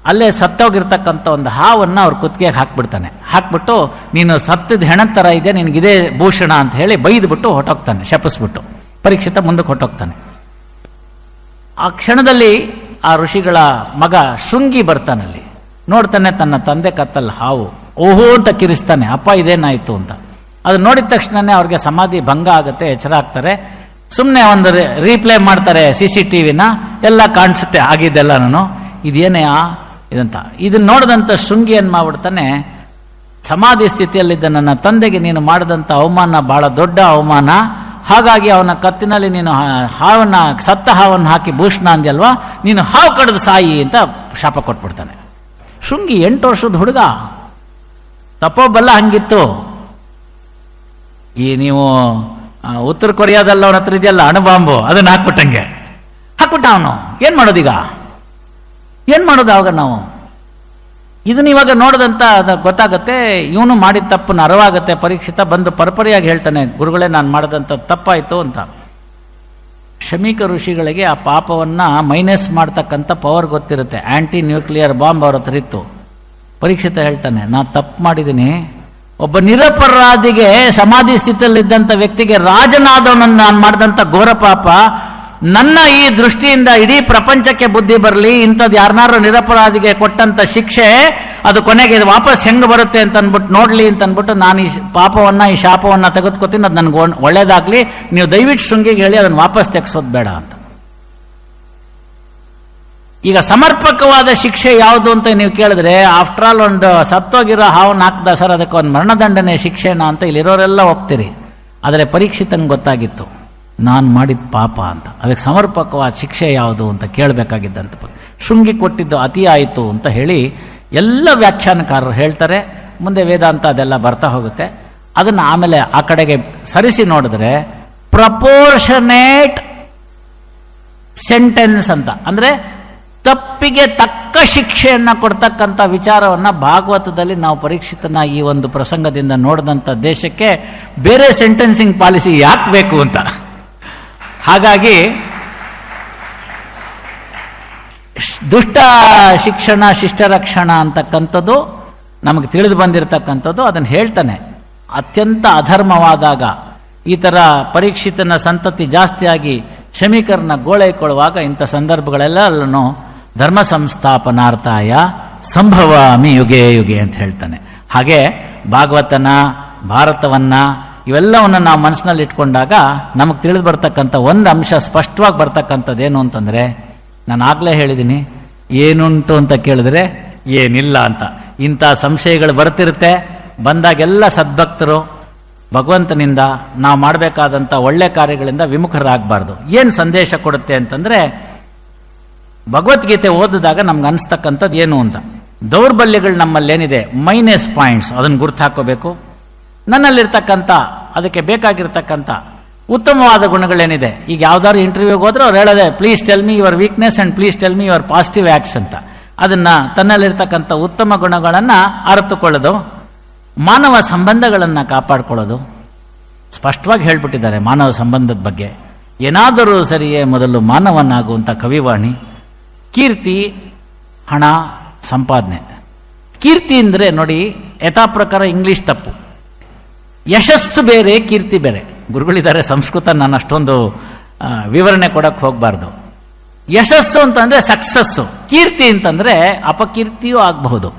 ಅಲ್ಲೇ ಸತ್ತೋಗಿರ್ತಕ್ಕಂಥ ಒಂದು ಹಾವನ್ನು ಅವ್ರ ಕುತ್ತಿಗೆಗೆ ಹಾಕ್ಬಿಡ್ತಾನೆ. ಹಾಕ್ಬಿಟ್ಟು ನೀನು ಸತ್ತಿದ ಹೆಣದ ಥರ ಇದೆ, ನಿನಗಿದೇ ಭೂಷಣ ಅಂತ ಹೇಳಿ ಬೈದ್ಬಿಟ್ಟು ಹೊಟ್ಟೋಗ್ತಾನೆ, ಶಪಿಸ್ಬಿಟ್ಟು. ಪರೀಕ್ಷಿತ ಮುಂದಕ್ಕೆ ಹೊಟ್ಟೋಗ್ತಾನೆ. ಆ ಕ್ಷಣದಲ್ಲಿ ಆ ಋಷಿಗಳ ಮಗ ಶೃಂಗಿ ಬರ್ತಾನಲ್ಲಿ. ನೋಡ್ತಾನೆ ತನ್ನ ತಂದೆ ಕತ್ತಲ್ಲಿ ಹಾವು. ಓಹೋ ಅಂತ ಕಿರಿಸ್ತಾನೆ, ಅಪ್ಪ ಇದೇನಾಯ್ತು ಅಂತ. ಅದು ನೋಡಿದ ತಕ್ಷಣನೇ ಅವ್ರಿಗೆ ಸಮಾಧಿ ಭಂಗ ಆಗುತ್ತೆ, ಎಚ್ಚರ ಆಗ್ತಾರೆ. ಸುಮ್ಮನೆ ಒಂದು ರೀಪ್ಲೇ ಮಾಡ್ತಾರೆ CCTVನ, ಎಲ್ಲ ಕಾಣಿಸುತ್ತೆ ಆಗಿದ್ದೆಲ್ಲ. ನಾನು ಇದೇನೇ ಇದಂತ ಇದನ್ನ ನೋಡಿದಂಥ ಶೃಂಗಿ ಏನ್ ಮಾಡ್ಬಿಡ್ತಾನೆ, ಸಮಾಧಿ ಸ್ಥಿತಿಯಲ್ಲಿದ್ದ ನನ್ನ ತಂದೆಗೆ ನೀನು ಮಾಡಿದಂಥ ಅವಮಾನ ಬಹಳ ದೊಡ್ಡ ಅವಮಾನ, ಹಾಗಾಗಿ ಅವನ ಕತ್ತಿನಲ್ಲಿ ನೀನು ಹಾವನ್ನ, ಸತ್ತ ಹಾವನ್ನು ಹಾಕಿ ಭೂಷಣ ಅಂದ್ಯಲ್ವಾ, ನೀನು ಹಾವು ಕಡ್ದು ಸಾಯಿ ಅಂತ ಶಾಪ ಕೊಟ್ಬಿಡ್ತಾನೆ. ಶೃಂಗಿ 8 ವರ್ಷದ ಹುಡುಗ, ತಪೋಬಲ್ಲ ಹಂಗಿತ್ತು. ಈ ನೀವು ಉತ್ತರ ಕೊರಿಯಾದಲ್ಲ ಅವನ ಹತ್ರ ಇದೆಯಲ್ಲ ಅಣುಬಾಂಬು, ಅದನ್ನ ಹಾಕ್ಬಿಟ್ಟಂಗೆ ಹಾಕ್ಬಿಟ್ಟ ಅವನು. ಏನ್ ಮಾಡೋದೀಗ, ಏನ್ ಮಾಡೋದು ಅವಾಗ ನಾವು? ಇದನ್ನ ಇವಾಗ ನೋಡದಂತ ಗೊತ್ತಾಗತ್ತೆ, ಇವನು ಮಾಡಿದ ತಪ್ಪನ್ನು ಅರಿವಾಗತ್ತೆ. ಪರೀಕ್ಷಿತ ಬಂದು ಪರಪರಿಯಾಗಿ ಹೇಳ್ತಾನೆ, ಗುರುಗಳೇ ನಾನು ಮಾಡಿದಂಥ ತಪ್ಪಾಯ್ತು ಅಂತ. ಶಮೀಕ ಋಷಿಗಳಿಗೆ ಆ ಪಾಪವನ್ನ ಮೈನಸ್ ಮಾಡ್ತಕ್ಕಂಥ ಪವರ್ ಗೊತ್ತಿರುತ್ತೆ. ಆಂಟಿ ನ್ಯೂಕ್ಲಿಯರ್ ಬಾಂಬ್ ಅವ್ರ ಹತ್ರ ಇತ್ತು. ಪರೀಕ್ಷಿತ ಹೇಳ್ತಾನೆ, ನಾ ತಪ್ಪು ಮಾಡಿದ್ದೀನಿ, ಒಬ್ಬ ನಿರಪರಾಧಿಗೆ, ಸಮಾಧಿ ಸ್ಥಿತಿಯಲ್ಲಿದ್ದಂಥ ವ್ಯಕ್ತಿಗೆ ರಾಜನಾದವನನ್ನು ನಾನು ಮಾಡಿದಂಥ ಘೋರ ಪಾಪ, ನನ್ನ ಈ ದೃಷ್ಟಿಯಿಂದ ಇಡೀ ಪ್ರಪಂಚಕ್ಕೆ ಬುದ್ಧಿ ಬರಲಿ, ಇಂಥದ್ದು ಯಾರನ್ನಾರು ನಿರಪರಾಧಿಗೆ ಕೊಟ್ಟಂತ ಶಿಕ್ಷೆ ಅದು ಕೊನೆಗೆ ವಾಪಸ್ ಹೆಂಗೆ ಬರುತ್ತೆ ಅಂತ ಅಂದ್ಬಿಟ್ಟು ನೋಡ್ಲಿ ಅಂತ ಅಂದ್ಬಿಟ್ಟು ನಾನು ಈ ಪಾಪವನ್ನ, ಈ ಶಾಪವನ್ನ ತೆಗೆದುಕೊತೀನಿ, ಅದು ನನಗೆ ಒಳ್ಳೇದಾಗ್ಲಿ, ನೀವು ದಯವಿಟ್ಟು ಶೃಂಗಿಗೆ ಹೇಳಿ ಅದನ್ನು ವಾಪಸ್ ತೆಗೆಸೋದು ಬೇಡ ಅಂತ. ಈಗ ಸಮರ್ಪಕವಾದ ಶಿಕ್ಷೆ ಯಾವುದು ಅಂತ ನೀವು ಕೇಳಿದ್ರೆ, ಆಫ್ಟರ್ ಆಲ್ ಒಂದು ಸತ್ತೋಗಿರೋ ಹಾವನ್ನ ಹಾಕ್ದ ಸರ್, ಅದಕ್ಕೆ ಒಂದು ಮರಣದಂಡನೆ ಶಿಕ್ಷೆನಾ ಅಂತ ಇಲ್ಲಿರೋರೆಲ್ಲ ಒಪ್ತೀರಿ. ಆದರೆ ಪರೀಕ್ಷಿತಂಗೆ ಗೊತ್ತಾಗಿತ್ತು ನಾನು ಮಾಡಿದ ಪಾಪ ಅಂತ. ಅದಕ್ಕೆ ಸಮರ್ಪಕವಾದ ಶಿಕ್ಷೆ ಯಾವುದು ಅಂತ ಕೇಳಬೇಕಾಗಿದ್ದಂತ. ಶೃಂಗಿ ಕೊಟ್ಟಿದ್ದು ಅತಿ ಆಯಿತು ಅಂತ ಹೇಳಿ ಎಲ್ಲ ವ್ಯಾಖ್ಯಾನಕಾರರು ಹೇಳ್ತಾರೆ. ಮುಂದೆ ವೇದಾಂತ ಅದೆಲ್ಲ ಬರ್ತಾ ಹೋಗುತ್ತೆ. ಅದನ್ನು ಆಮೇಲೆ ಆ ಕಡೆಗೆ ಸರಿಸಿ ನೋಡಿದ್ರೆ ಪ್ರಪೋರ್ಷನೇಟ್ ಸೆಂಟೆನ್ಸ್ ಅಂತ, ಅಂದ್ರೆ ತಪ್ಪಿಗೆ ತಕ್ಕ ಶಿಕ್ಷೆಯನ್ನ ಕೊಡ್ತಕ್ಕಂಥ ವಿಚಾರವನ್ನ ಭಾಗವತದಲ್ಲಿ ನಾವು ಪರೀಕ್ಷಿತನ ಈ ಒಂದು ಪ್ರಸಂಗದಿಂದ ನೋಡಿದಂಥ ದೇಶಕ್ಕೆ ಬೇರೆ ಸೆಂಟೆನ್ಸಿಂಗ್ ಪಾಲಿಸಿ ಯಾಕೆ ಬೇಕು ಅಂತ. ಹಾಗಾಗಿ ದುಷ್ಟ ಶಿಕ್ಷಣ ಶಿಷ್ಟ ರಕ್ಷಣ ಅಂತಕ್ಕಂಥದ್ದು ನಮಗೆ ತಿಳಿದು ಬಂದಿರತಕ್ಕಂಥದ್ದು. ಅದನ್ನು ಹೇಳ್ತಾನೆ, ಅತ್ಯಂತ ಅಧರ್ಮವಾದಾಗ ಈ ಥರ ಪರೀಕ್ಷಿತನ ಸಂತತಿ ಜಾಸ್ತಿಯಾಗಿ ಶಮೀಕರನ್ನ ಗೋಳೈಕೊಳ್ಳುವಾಗ ಇಂಥ ಸಂದರ್ಭಗಳೆಲ್ಲನೂ ಧರ್ಮ ಸಂಸ್ಥಾಪನಾರ್ಥಾಯ ಸಂಭವಾಮಿ ಯುಗೆ ಯುಗೆ ಅಂತ ಹೇಳ್ತಾನೆ. ಹಾಗೆ ಭಾಗವತನ, ಭಾರತವನ್ನ ಇವೆಲ್ಲವನ್ನು ನಾವು ಮನಸ್ಸಿನಲ್ಲಿ ಇಟ್ಕೊಂಡಾಗ ನಮಗೆ ತಿಳಿದು ಬರ್ತಕ್ಕಂಥ ಒಂದು ಅಂಶ ಸ್ಪಷ್ಟವಾಗಿ ಬರ್ತಕ್ಕಂಥದ್ದೇನು ಅಂತಂದ್ರೆ, ನಾನು ಆಗ್ಲೇ ಹೇಳಿದ್ದೀನಿ, ಏನುಂಟು ಅಂತ ಕೇಳಿದ್ರೆ ಏನಿಲ್ಲ ಅಂತ. ಇಂಥ ಸಂಶಯಗಳು ಬರ್ತಿರುತ್ತೆ. ಬಂದಾಗೆಲ್ಲ ಸದ್ಭಕ್ತರು ಭಗವಂತನಿಂದ ನಾವು ಮಾಡಬೇಕಾದಂಥ ಒಳ್ಳೆ ಕಾರ್ಯಗಳಿಂದ ವಿಮುಖರಾಗಬಾರ್ದು. ಏನು ಸಂದೇಶ ಕೊಡುತ್ತೆ ಅಂತಂದ್ರೆ, ಭಗವದ್ಗೀತೆ ಓದಿದಾಗ ನಮ್ಗೆ ಅನಿಸ್ತಕ್ಕಂಥದ್ದು ಏನು ಅಂತ, ದೌರ್ಬಲ್ಯಗಳು ನಮ್ಮಲ್ಲೇನಿದೆ, ಮೈನಸ್ ಪಾಯಿಂಟ್ಸ್, ಅದನ್ನು ಗುರ್ತು ಹಾಕೋಬೇಕು. ನನ್ನಲ್ಲಿರ್ತಕ್ಕಂಥ ಅದಕ್ಕೆ ಬೇಕಾಗಿರ್ತಕ್ಕಂಥ ಉತ್ತಮವಾದ ಗುಣಗಳೇನಿದೆ. ಈಗ ಯಾವ್ದಾದ್ರು ಇಂಟರ್ವ್ಯೂಗೆ ಹೋದ್ರೆ ಅವ್ರು ಹೇಳೋದೆ, please tell me your weakness and please tell me your positive acts ಅಂತ. ಅದನ್ನ ತನ್ನಲ್ಲಿರ್ತಕ್ಕಂಥ ಉತ್ತಮ ಗುಣಗಳನ್ನು ಅರಿತುಕೊಳ್ಳೋದು, ಮಾನವ ಸಂಬಂಧಗಳನ್ನು ಕಾಪಾಡಿಕೊಳ್ಳೋದು. ಸ್ಪಷ್ಟವಾಗಿ ಹೇಳ್ಬಿಟ್ಟಿದ್ದಾರೆ ಮಾನವ ಸಂಬಂಧದ ಬಗ್ಗೆ. ಏನಾದರೂ ಸರಿಯೇ ಮೊದಲು ಮಾನವನಾಗುವಂಥ ಕವಿವಾಣಿ. ಕೀರ್ತಿ, ಹಣ, ಸಂಪಾದನೆ. ಕೀರ್ತಿ ಅಂದರೆ ನೋಡಿ, ಯಥಾ ಪ್ರಕಾರ ಇಂಗ್ಲಿಷ್ ತಪ್ಪು. ಯಶಸ್ಸು ಬೇರೆ, ಕೀರ್ತಿ ಬೇರೆ. ಗುರುಗಳಿದ್ದಾರೆ ಸಂಸ್ಕೃತ, ನಾನು ಅಷ್ಟೊಂದು ವಿವರಣೆ ಕೊಡಕ್ಕೆ ಹೋಗಬಾರ್ದು. ಯಶಸ್ಸು ಅಂತಂದ್ರೆ ಸಕ್ಸಸ್ಸು, ಕೀರ್ತಿ ಅಂತಂದ್ರೆ ಅಪಕೀರ್ತಿಯೂ ಆಗಬಹುದು.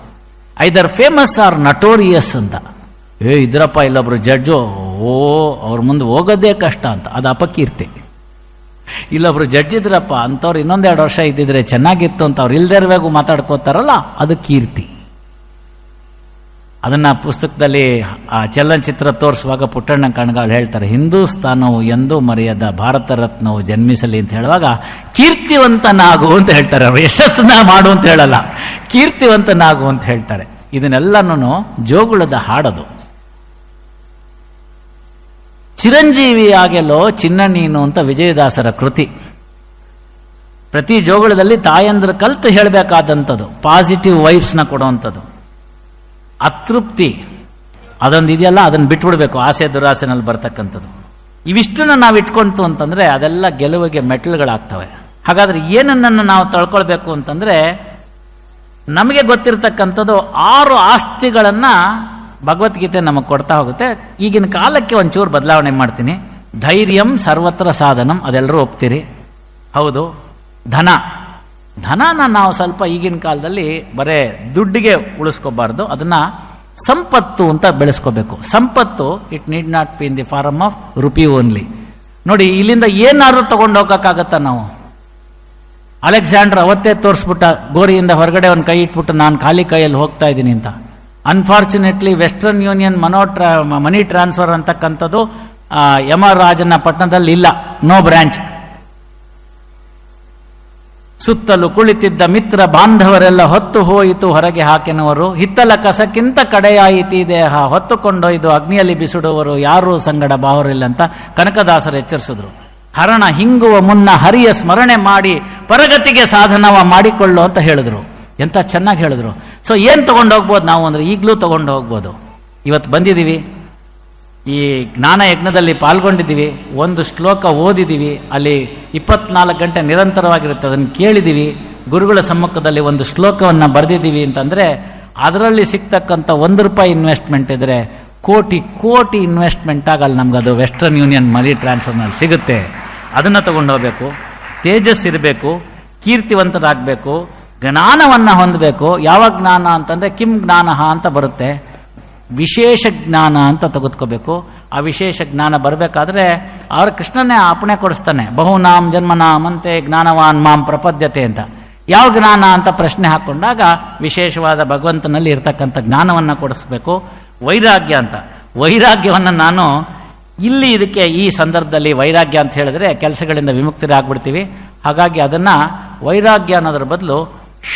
ಐದರ್ ಫೇಮಸ್ ಆರ್ ನಟೋರಿಯಸ್ ಅಂತ. ಇದ್ರಪ್ಪ ಇಲ್ಲೊಬ್ರು ಜಡ್ಜು, ಅವ್ರ ಮುಂದೆ ಹೋಗೋದೇ ಕಷ್ಟ ಅಂತ, ಅದು ಅಪಕೀರ್ತಿ. ಇಲ್ಲೊಬ್ರು ಜಡ್ಜ್ ಇದ್ರಪ್ಪ, ಅಂಥವ್ರು ಇನ್ನೊಂದೆರಡು ವರ್ಷ ಇದ್ದಿದ್ರೆ ಚೆನ್ನಾಗಿತ್ತು ಅಂತ ಅವ್ರು ಇಲ್ದೇ ಇರುವಾಗೂ ಮಾತಾಡ್ಕೋತಾರಲ್ಲ, ಅದು ಕೀರ್ತಿ. ಅದನ್ನ ಪುಸ್ತಕದಲ್ಲಿ ಆ ಚಲನಚಿತ್ರ ತೋರಿಸುವಾಗ ಪುಟ್ಟಣ್ಣ ಕಣ್ಗಾಳು ಹೇಳ್ತಾರೆ, ಹಿಂದೂಸ್ತಾನವು ಎಂದೂ ಮರೆಯದ ಭಾರತ ರತ್ನವು ಜನ್ಮಿಸಲಿ ಅಂತ ಹೇಳುವಾಗ ಕೀರ್ತಿವಂತನಾಗು ಅಂತ ಹೇಳ್ತಾರೆ. ಅವರು ಯಶಸ್ಸನ್ನ ಮಾಡು ಅಂತ ಹೇಳಲ್ಲ, ಕೀರ್ತಿವಂತನಾಗು ಅಂತ ಹೇಳ್ತಾರೆ. ಇದನ್ನೆಲ್ಲನೂ ಜೋಗುಳದ ಹಾಡದು. ಚಿರಂಜೀವಿಯಾಗೆಲ್ಲೋ ಚಿನ್ನ ನೀನು ಅಂತ ವಿಜಯದಾಸರ ಕೃತಿ. ಪ್ರತಿ ಜೋಗುಳದಲ್ಲಿ ತಾಯಂದ್ರ ಕಲ್ತು ಹೇಳಬೇಕಾದಂಥದ್ದು, ಪಾಸಿಟಿವ್ ವೈಬ್ಸ್ನ ಕೊಡುವಂಥದ್ದು. ಅತೃಪ್ತಿ, ಅದೊಂದು ಇದೆಯಲ್ಲ, ಅದನ್ನು ಬಿಟ್ಬಿಡ್ಬೇಕು, ಆಸೆ ದುರಾಸೆನಲ್ಲಿ ಬರ್ತಕ್ಕಂಥದ್ದು. ಇವಿಷ್ಟನ್ನು ನಾವು ಇಟ್ಕೊಂತು ಅಂತಂದ್ರೆ ಅದೆಲ್ಲ ಗೆಲುವಿಗೆ ಮೆಟ್ಲುಗಳಾಗ್ತವೆ. ಹಾಗಾದ್ರೆ ಏನನ್ನು ನಾವು ತಳ್ಕೊಳ್ಬೇಕು ಅಂತಂದ್ರೆ, ನಮಗೆ ಗೊತ್ತಿರತಕ್ಕಂಥದ್ದು 6 ಆಸ್ತಿಗಳನ್ನ ಭಗವದ್ಗೀತೆ ನಮಗೆ ಕೊಡ್ತಾ ಹೋಗುತ್ತೆ. ಈಗಿನ ಕಾಲಕ್ಕೆ ಒಂಚೂರು ಬದಲಾವಣೆ ಮಾಡ್ತೀನಿ. ಧೈರ್ಯಂ ಸರ್ವತ್ರ ಸಾಧನಂ, ಅದೆಲ್ಲರೂ ಒಪ್ತೀರಿ. ಹೌದು. ಧನನ ನಾವು ಸ್ವಲ್ಪ ಈಗಿನ ಕಾಲದಲ್ಲಿ ಬರೇ ದುಡ್ಡಿಗೆ ಉಳಿಸ್ಕೋಬಾರ್ದು, ಅದನ್ನ ಸಂಪತ್ತು ಅಂತ ಬೆಳೆಸ್ಕೋಬೇಕು. ಸಂಪತ್ತು it need not be in the form of rupee only. ನೋಡಿ, ಇಲ್ಲಿಂದ ಏನಾದ್ರೂ ತಗೊಂಡು ಹೋಗಕ್ಕಾಗತ್ತಾ ನಾವು? ಅಲೆಕ್ಸಾಂಡರ್ ಅವತ್ತೇ ತೋರಿಸ್ಬಿಟ್ಟ, ಗೋರಿಯಿಂದ ಹೊರಗಡೆ ಒಂದು ಕೈ ಇಟ್ಬಿಟ್ಟು ನಾನು ಖಾಲಿ ಕೈಯಲ್ಲಿ ಹೋಗ್ತಾ ಇದ್ದೀನಿ ಅಂತ. Unfortunately western union money transfer ಅಂತಕ್ಕಂಥದ್ದು ಯಮರಾಜನ ಪಟ್ಟಣದಲ್ಲಿ ಇಲ್ಲ, ನೋ ಬ್ರಾಂಚ್. ಸುತ್ತಲೂ ಕುಳಿತಿದ್ದ ಮಿತ್ರ ಬಾಂಧವರೆಲ್ಲ ಹೊತ್ತು ಹೋಯಿತು ಹೊರಗೆ ಹಾಕಿನವರು, ಹಿತ್ತಲ ಕಸಕ್ಕಿಂತ ಕಡೆಯಾಯಿತಿ ದೇಹ ಹೊತ್ತುಕೊಂಡೊಯ್ದು ಅಗ್ನಿಯಲ್ಲಿ ಬಿಸಿಡುವರು, ಯಾರೂ ಸಂಗಡ ಬಾವರಿಲ್ಲ ಅಂತ ಕನಕದಾಸರು ಎಚ್ಚರಿಸಿದ್ರು. ಹರಣ ಹಿಂಗುವ ಮುನ್ನ ಹರಿಯ ಸ್ಮರಣೆ ಮಾಡಿ ಪರಗತಿಗೆ ಸಾಧನವ ಮಾಡಿಕೊಳ್ಳು ಅಂತ ಹೇಳಿದ್ರು. ಎಂತ ಚೆನ್ನಾಗಿ ಹೇಳಿದ್ರು. ಸೊ ಏನ್ ತಗೊಂಡು ಹೋಗ್ಬೋದು ನಾವು ಅಂದ್ರೆ, ಈಗಲೂ ತಗೊಂಡು ಹೋಗ್ಬೋದು. ಇವತ್ತು ಬಂದಿದ್ದೀವಿ, ಈ ಜ್ಞಾನ ಯಜ್ಞದಲ್ಲಿ ಪಾಲ್ಗೊಂಡಿದ್ದೀವಿ, ಒಂದು ಶ್ಲೋಕ ಓದಿದ್ದೀವಿ, ಅಲ್ಲಿ 24 ಗಂಟೆ ನಿರಂತರವಾಗಿರುತ್ತೆ, ಅದನ್ನು ಕೇಳಿದ್ದೀವಿ, ಗುರುಗಳ ಸಮ್ಮುಖದಲ್ಲಿ ಒಂದು ಶ್ಲೋಕವನ್ನು ಬರೆದಿದ್ದೀವಿ ಅಂತಂದ್ರೆ ಅದರಲ್ಲಿ ಸಿಗ್ತಕ್ಕಂಥ ₹1 ಇನ್ವೆಸ್ಟ್ಮೆಂಟ್ ಇದ್ರೆ ಕೋಟಿ ಇನ್ವೆಸ್ಟ್ಮೆಂಟ್ ಆಗಲ್ಲ ನಮ್ಗೆ. ಅದು ವೆಸ್ಟರ್ನ್ ಯೂನಿಯನ್ ಮನಿ ಟ್ರಾನ್ಸ್ಫರ್ನಲ್ಲಿ ಸಿಗುತ್ತೆ. ಅದನ್ನು ತಗೊಂಡು ಹೋಗ್ಬೇಕು. ತೇಜಸ್ ಇರಬೇಕು, ಕೀರ್ತಿವಂತರಾಗಬೇಕು, ಜ್ಞಾನವನ್ನು ಹೊಂದಬೇಕು. ಯಾವ ಜ್ಞಾನ ಅಂತಂದ್ರೆ ಕಿಂ ಜ್ಞಾನ ಅಂತ ಬರುತ್ತೆ, ವಿಶೇಷ ಜ್ಞಾನ ಅಂತ ತೆಗೆದುಕೋಬೇಕು. ಆ ವಿಶೇಷ ಜ್ಞಾನ ಬರಬೇಕಾದ್ರೆ ಅವ್ರ ಕೃಷ್ಣನೇ ಅಪ್ಪಣೆ ಕೊಡಿಸ್ತಾನೆ, ಬಹುನಾಮ್ ಜನ್ಮನಾಮಂತೆ ಜ್ಞಾನವಾನ್ ಮಾಂ ಪ್ರಪದ್ಯತೆ ಅಂತ. ಯಾವ ಜ್ಞಾನ ಅಂತ ಪ್ರಶ್ನೆ ಹಾಕೊಂಡಾಗ ವಿಶೇಷವಾದ ಭಗವಂತನಲ್ಲಿ ಇರ್ತಕ್ಕಂಥ ಜ್ಞಾನವನ್ನು ಕೊಡಿಸ್ಬೇಕು. ವೈರಾಗ್ಯ ಅಂತ, ವೈರಾಗ್ಯವನ್ನು ನಾನು ಇಲ್ಲಿ ಇದಕ್ಕೆ ಈ ಸಂದರ್ಭದಲ್ಲಿ ವೈರಾಗ್ಯ ಅಂತ ಹೇಳಿದ್ರೆ ಕೆಲಸಗಳಿಂದ ವಿಮುಕ್ತರಾಗ್ಬಿಡ್ತೀವಿ. ಹಾಗಾಗಿ ಅದನ್ನ ವೈರಾಗ್ಯ ಅನ್ನೋದ್ರ ಬದಲು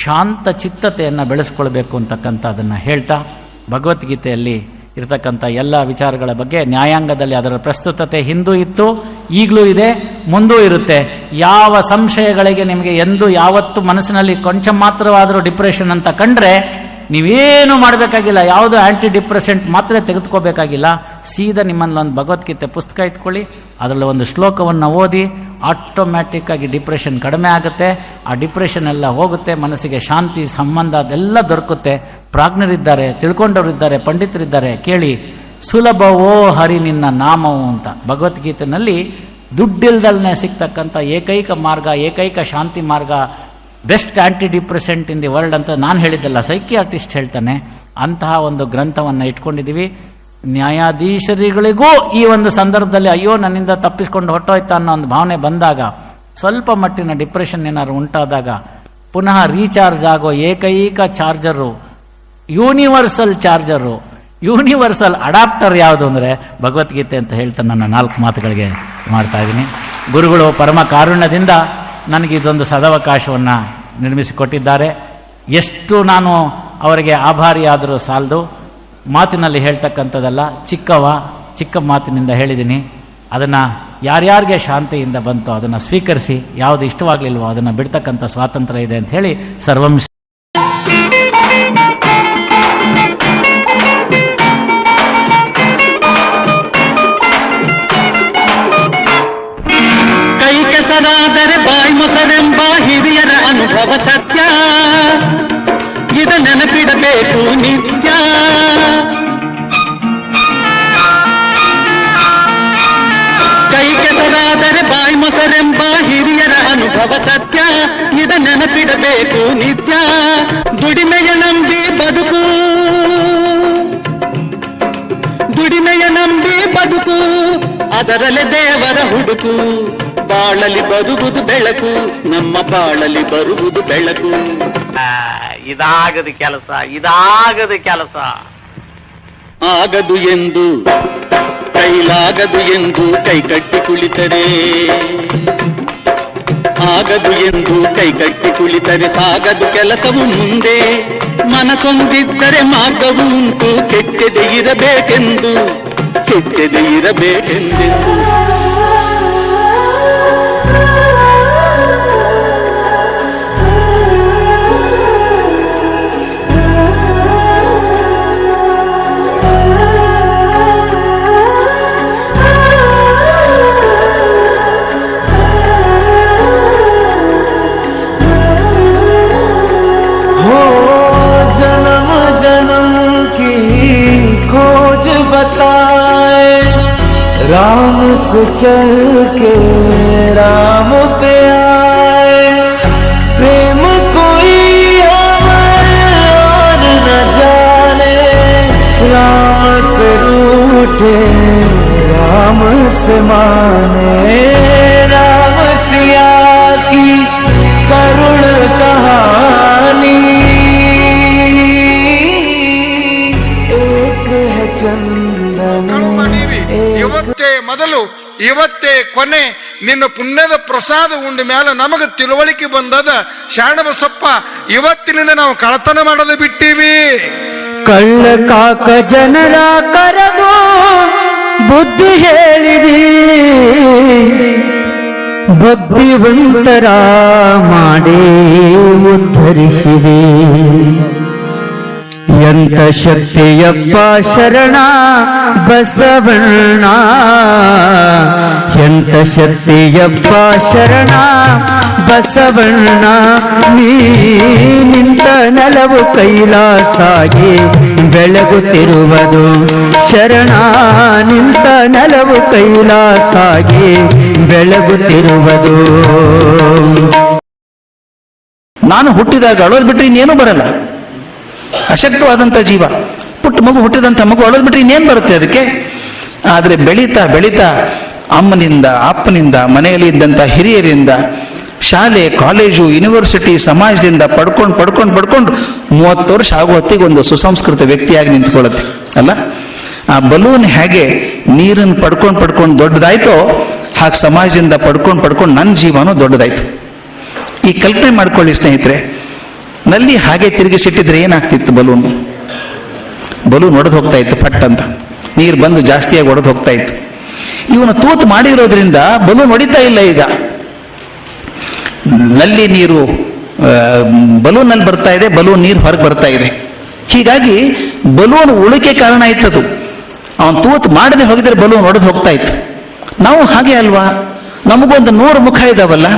ಶಾಂತ ಚಿತ್ತತೆಯನ್ನು ಬೆಳೆಸ್ಕೊಳ್ಬೇಕು ಅಂತಕ್ಕಂಥ ಅದನ್ನು ಹೇಳ್ತಾ, ಭಗವದ್ಗೀತೆಯಲ್ಲಿ ಇರತಕ್ಕಂಥ ಎಲ್ಲ ವಿಚಾರಗಳ ಬಗ್ಗೆ ನ್ಯಾಯಾಂಗದಲ್ಲಿ ಅದರ ಪ್ರಸ್ತುತತೆ ಹಿಂದೂ ಇತ್ತು, ಈಗಲೂ ಇದೆ, ಮುಂದೂ ಇರುತ್ತೆ. ಯಾವ ಸಂಶಯಗಳಿಗೆ ನಿಮಗೆ ಎಂದು ಯಾವತ್ತು ಮನಸ್ಸಿನಲ್ಲಿ ಕೊಂಚ ಮಾತ್ರವಾದರೂ ಡಿಪ್ರೆಷನ್ ಅಂತ ಕಂಡ್ರೆ ನೀವೇನು ಮಾಡಬೇಕಾಗಿಲ್ಲ, ಯಾವುದು ಆಂಟಿ ಡಿಪ್ರೆಸೆಂಟ್ ಮಾತ್ರ ತೆಗೆದುಕೋಬೇಕಾಗಿಲ್ಲ. ಸೀದಾ ನಿಮ್ಮಲ್ಲಿ ಒಂದು ಭಗವದ್ಗೀತೆ ಪುಸ್ತಕ ಇಟ್ಕೊಳ್ಳಿ, ಅದರಲ್ಲಿ ಒಂದು ಶ್ಲೋಕವನ್ನು ಓದಿ, ಆಟೋಮ್ಯಾಟಿಕ್ ಆಗಿ ಡಿಪ್ರೆಷನ್ ಕಡಿಮೆ ಆಗುತ್ತೆ. ಆ ಡಿಪ್ರೆಷನ್ ಎಲ್ಲ ಹೋಗುತ್ತೆ, ಮನಸ್ಸಿಗೆ ಶಾಂತಿ ಸಂಬಂಧ ಅದೆಲ್ಲ ದೊರಕುತ್ತೆ. ಪ್ರಾಜ್ಞರಿದ್ದಾರೆ, ತಿಳ್ಕೊಂಡವರಿದ್ದಾರೆ, ಪಂಡಿತರಿದ್ದಾರೆ, ಕೇಳಿ. ಸುಲಭವೋ ಹರಿ ನಿನ್ನ ನಾಮವು ಅಂತ ಭಗವದ್ಗೀತೆನಲ್ಲಿ ದುಡ್ಡಿಲ್ದಲ್ನೇ ಸಿಗ್ತಕ್ಕಂಥ ಏಕೈಕ ಮಾರ್ಗ, ಏಕೈಕ ಶಾಂತಿ ಮಾರ್ಗ, best antidepressant in the world ಅಂತ ನಾನು ಹೇಳಿದ್ದಲ್ಲ, ಸೈಕಿಯಾಟ್ರಿಸ್ಟ್ ಹೇಳ್ತಾನೆ. ಅಂತಹ ಒಂದು ಗ್ರಂಥವನ್ನು ಇಟ್ಕೊಂಡಿದ್ದೀವಿ. ನ್ಯಾಯಾಧೀಶರಿಗಳಿಗೂ ಈ ಒಂದು ಸಂದರ್ಭದಲ್ಲಿ ಅಯ್ಯೋ ನನ್ನಿಂದ ತಪ್ಪಿಸ್ಕೊಂಡು ಹೊಟ್ಟೋಯ್ತಾ ಅನ್ನೋ ಒಂದು ಭಾವನೆ ಬಂದಾಗ, ಸ್ವಲ್ಪ ಮಟ್ಟಿನ ಡಿಪ್ರೆಷನ್ ಏನಾದ್ರು ಉಂಟಾದಾಗ ಪುನಃ ರೀಚಾರ್ಜ್ ಆಗೋ ಏಕೈಕ charger, universal charger, universal adapter ಯಾವುದು ಅಂದರೆ ಭಗವದ್ಗೀತೆ ಅಂತ ಹೇಳ್ತಾ ನನ್ನ 4 ಮಾತುಗಳಿಗೆ ಮಾಡ್ತಾ ಇದ್ದೀನಿ. ಗುರುಗಳು ಪರಮ ಕಾರುಣ್ಯದಿಂದ ನನಗೆ ಇದೊಂದು ಸದವಕಾಶವನ್ನು ನಿರ್ಮಿಸಿಕೊಟ್ಟಿದ್ದಾರೆ. ಎಷ್ಟು ನಾನು ಅವರಿಗೆ ಆಭಾರಿಯಾದರೂ ಸಾಲದು. ಮಾತಿನಲ್ಲಿ ಹೇಳ್ತಕ್ಕಂಥದ್ದಲ್ಲ, ಚಿಕ್ಕ ಮಾತಿನಿಂದ ಹೇಳಿದ್ದೀನಿ. ಅದನ್ನು ಯಾರ್ಯಾರಿಗೆ ಶಾಂತಿಯಿಂದ ಬಂತೋ ಅದನ್ನು ಸ್ವೀಕರಿಸಿ, ಯಾವುದು ಇಷ್ಟವಾಗಲಿಲ್ವೋ ಅದನ್ನು ಬಿಡ್ತಕ್ಕಂಥ ಸ್ವಾತಂತ್ರ್ಯ ಇದೆ ಅಂತ ಹೇಳಿ ಸರ್ವಂ
ಕೈ ಕೆಸರಾದರೆ ಬಾಯಿ ಮೊಸರೆಂಬ ಹಿರಿಯರ ಅನುಭವ ಸತ್ಯ, ಇದ ನೆನಪಿಡಬೇಕು ನಿತ್ಯ. ಕೈ ಕೆಸರಾದರೆ ಬಾಯಿ ಮೊಸರೆಂಬ ಹಿರಿಯರ ಅನುಭವ ಸತ್ಯ, ಇದ ನೆನಪಿಡಬೇಕು ನಿತ್ಯ. ದುಡಿಮೆಯ ನಂಬಿ ಬದುಕು, ದುಡಿಮೆಯ ನಂಬಿ ಬದುಕು, ಅದರಲ್ಲಿ ದೇವರ ಹುಡುಕು. ಬಾಳಲಿ ಬರುವುದು ಬೆಳಕು, ನಮ್ಮ ಬಾಳಲಿ ಬರುವುದು ಬೆಳಕು.
ಇದಾಗದು ಕೆಲಸ
ಆಗದು ಎಂದು ಕೈಲಾಗದು ಎಂದು ಕೈ ಕಟ್ಟಿ ಕುಳಿತರೆ, ಆಗದು ಎಂದು ಕೈ ಕಟ್ಟಿ ಕುಳಿತರೆ ಸಾಗದು ಕೆಲಸವು ಮುಂದೆ. ಮನಸೊಂದಿದ್ದರೆ ಮಾರ್ಗವು ಉಂಟು, ಕೆಚ್ಚದೆ ಇರಬೇಕೆಂದು
राम से चल के राम पे आए, प्रेम कोई और न जाने, राम से रूठे राम से माने, राम सिया की करुण कहानी, एक है चंदन
ಇವತ್ತೇ ಮೊದಲು ಇವತ್ತೇ ಕೊನೆ, ನಿನ್ನ ಪುಣ್ಯದ ಪ್ರಸಾದ ಉಂಡ ಮೇಲೆ ನಮಗೆ ತಿಳುವಳಿಕೆ ಬಂದದ. ಶರಣಬಸಪ್ಪ, ಇವತ್ತಿನಿಂದ ನಾವು ಕಳತನ ಮಾಡೋದು ಬಿಟ್ಟಿವಿ.
ಕಳ್ಳ ಕಾಕ ಜನರ ಕರೆದು ಬುದ್ಧಿ ಹೇಳಿದಿ, ಭಕ್ತಿವಂತರ ಮಾಡಿ ಉದ್ಧರಿಸಿದಿ. ಎಂತ ಶಕ್ತಿಯಪ್ಪ ಶರಣ ಬಸವಣ್ಣ, ಎಂತ ಶಕ್ತಿಯಪ್ಪ ಶರಣ ಬಸವಣ್ಣ, ನೀ ನಿಂತ ನೆಲವು ಕೈಲಾಸಾಗಿ ಬೆಳಗುತ್ತಿರುವುದು ಶರಣ, ನಿಂತ ನೆಲವು ಕೈಲಾಸಾಗಿ ಬೆಳಗುತ್ತಿರುವುದು.
ನಾನು ಹುಟ್ಟಿದಾಗ ಅಳೋದು ಬಿಟ್ರೆ ಇನ್ನೇನು ಬರಲ್ಲ. ಅಶಕ್ತವಾದಂಥ ಜೀವ, ಪುಟ್ಟ ಮಗು, ಹುಟ್ಟಿದಂಥ ಮಗು ಅಳೋದು ಬಿಟ್ರೆ ಇನ್ನೇನು ಬರುತ್ತೆ ಅದಕ್ಕೆ. ಆದರೆ ಬೆಳೀತಾ ಬೆಳೀತಾ ಅಮ್ಮನಿಂದ ಅಪ್ಪನಿಂದ ಮನೆಯಲ್ಲಿ ಇದ್ದಂಥ ಹಿರಿಯರಿಂದ ಶಾಲೆ ಕಾಲೇಜು ಯೂನಿವರ್ಸಿಟಿ ಸಮಾಜದಿಂದ ಪಡ್ಕೊಂಡು 30 ವರ್ಷ ಆಗೋ ಹೊತ್ತಿಗೆ ಒಂದು ಸುಸಂಸ್ಕೃತ ವ್ಯಕ್ತಿಯಾಗಿ ನಿಂತ್ಕೊಳ್ಳುತ್ತೆ ಅಲ್ಲ. ಆ ಬಲೂನ್ ಹೇಗೆ ನೀರನ್ನು ಪಡ್ಕೊಂಡು ದೊಡ್ಡದಾಯ್ತೋ ಹಾಗೆ ಸಮಾಜದಿಂದ ಪಡ್ಕೊಂಡು ನನ್ನ ಜೀವನೂ ದೊಡ್ಡದಾಯ್ತು. ಈ ಕಲ್ಪನೆ ಮಾಡ್ಕೊಳ್ಳಿ ಸ್ನೇಹಿತರೆ, ನಲ್ಲಿ ಹಾಗೆ ತಿರುಗಿಸಿಟ್ಟಿದ್ರೆ ಏನಾಗ್ತಿತ್ತು? ಬಲೂನ್ ಒಡೆದು ಹೋಗ್ತಾ ಇತ್ತು, ಪಟ್ ಅಂತ ನೀರು ಬಂದು ಜಾಸ್ತಿಯಾಗಿ ಒಡೆದು ಹೋಗ್ತಾ ಇತ್ತು. ಇವನು ತೂತು ಮಾಡಿರೋದ್ರಿಂದ ಬಲೂನ್ ಹೊಡಿತಾ ಇಲ್ಲ. ಈಗ ನಲ್ಲಿ ನೀರು ಬಲೂನಲ್ಲಿ ಬರ್ತಾ ಇದೆ, ಬಲೂನ್ ನೀರು ಹೊರಗೆ ಬರ್ತಾ ಇದೆ. ಹೀಗಾಗಿ ಬಲೂನ್ ಉಳಿಕೆ ಕಾರಣ ಆಯ್ತದು. ಅವನು ತೂತು ಮಾಡದೆ ಹೋಗಿದ್ರೆ ಬಲೂನ್ ಒಡೆದು ಹೋಗ್ತಾ ಇತ್ತು. ನಾವು ಹಾಗೆ ಅಲ್ವಾ? ನಮಗೊಂದು 100 ಮುಖ ಇದಾವಲ್ಲ.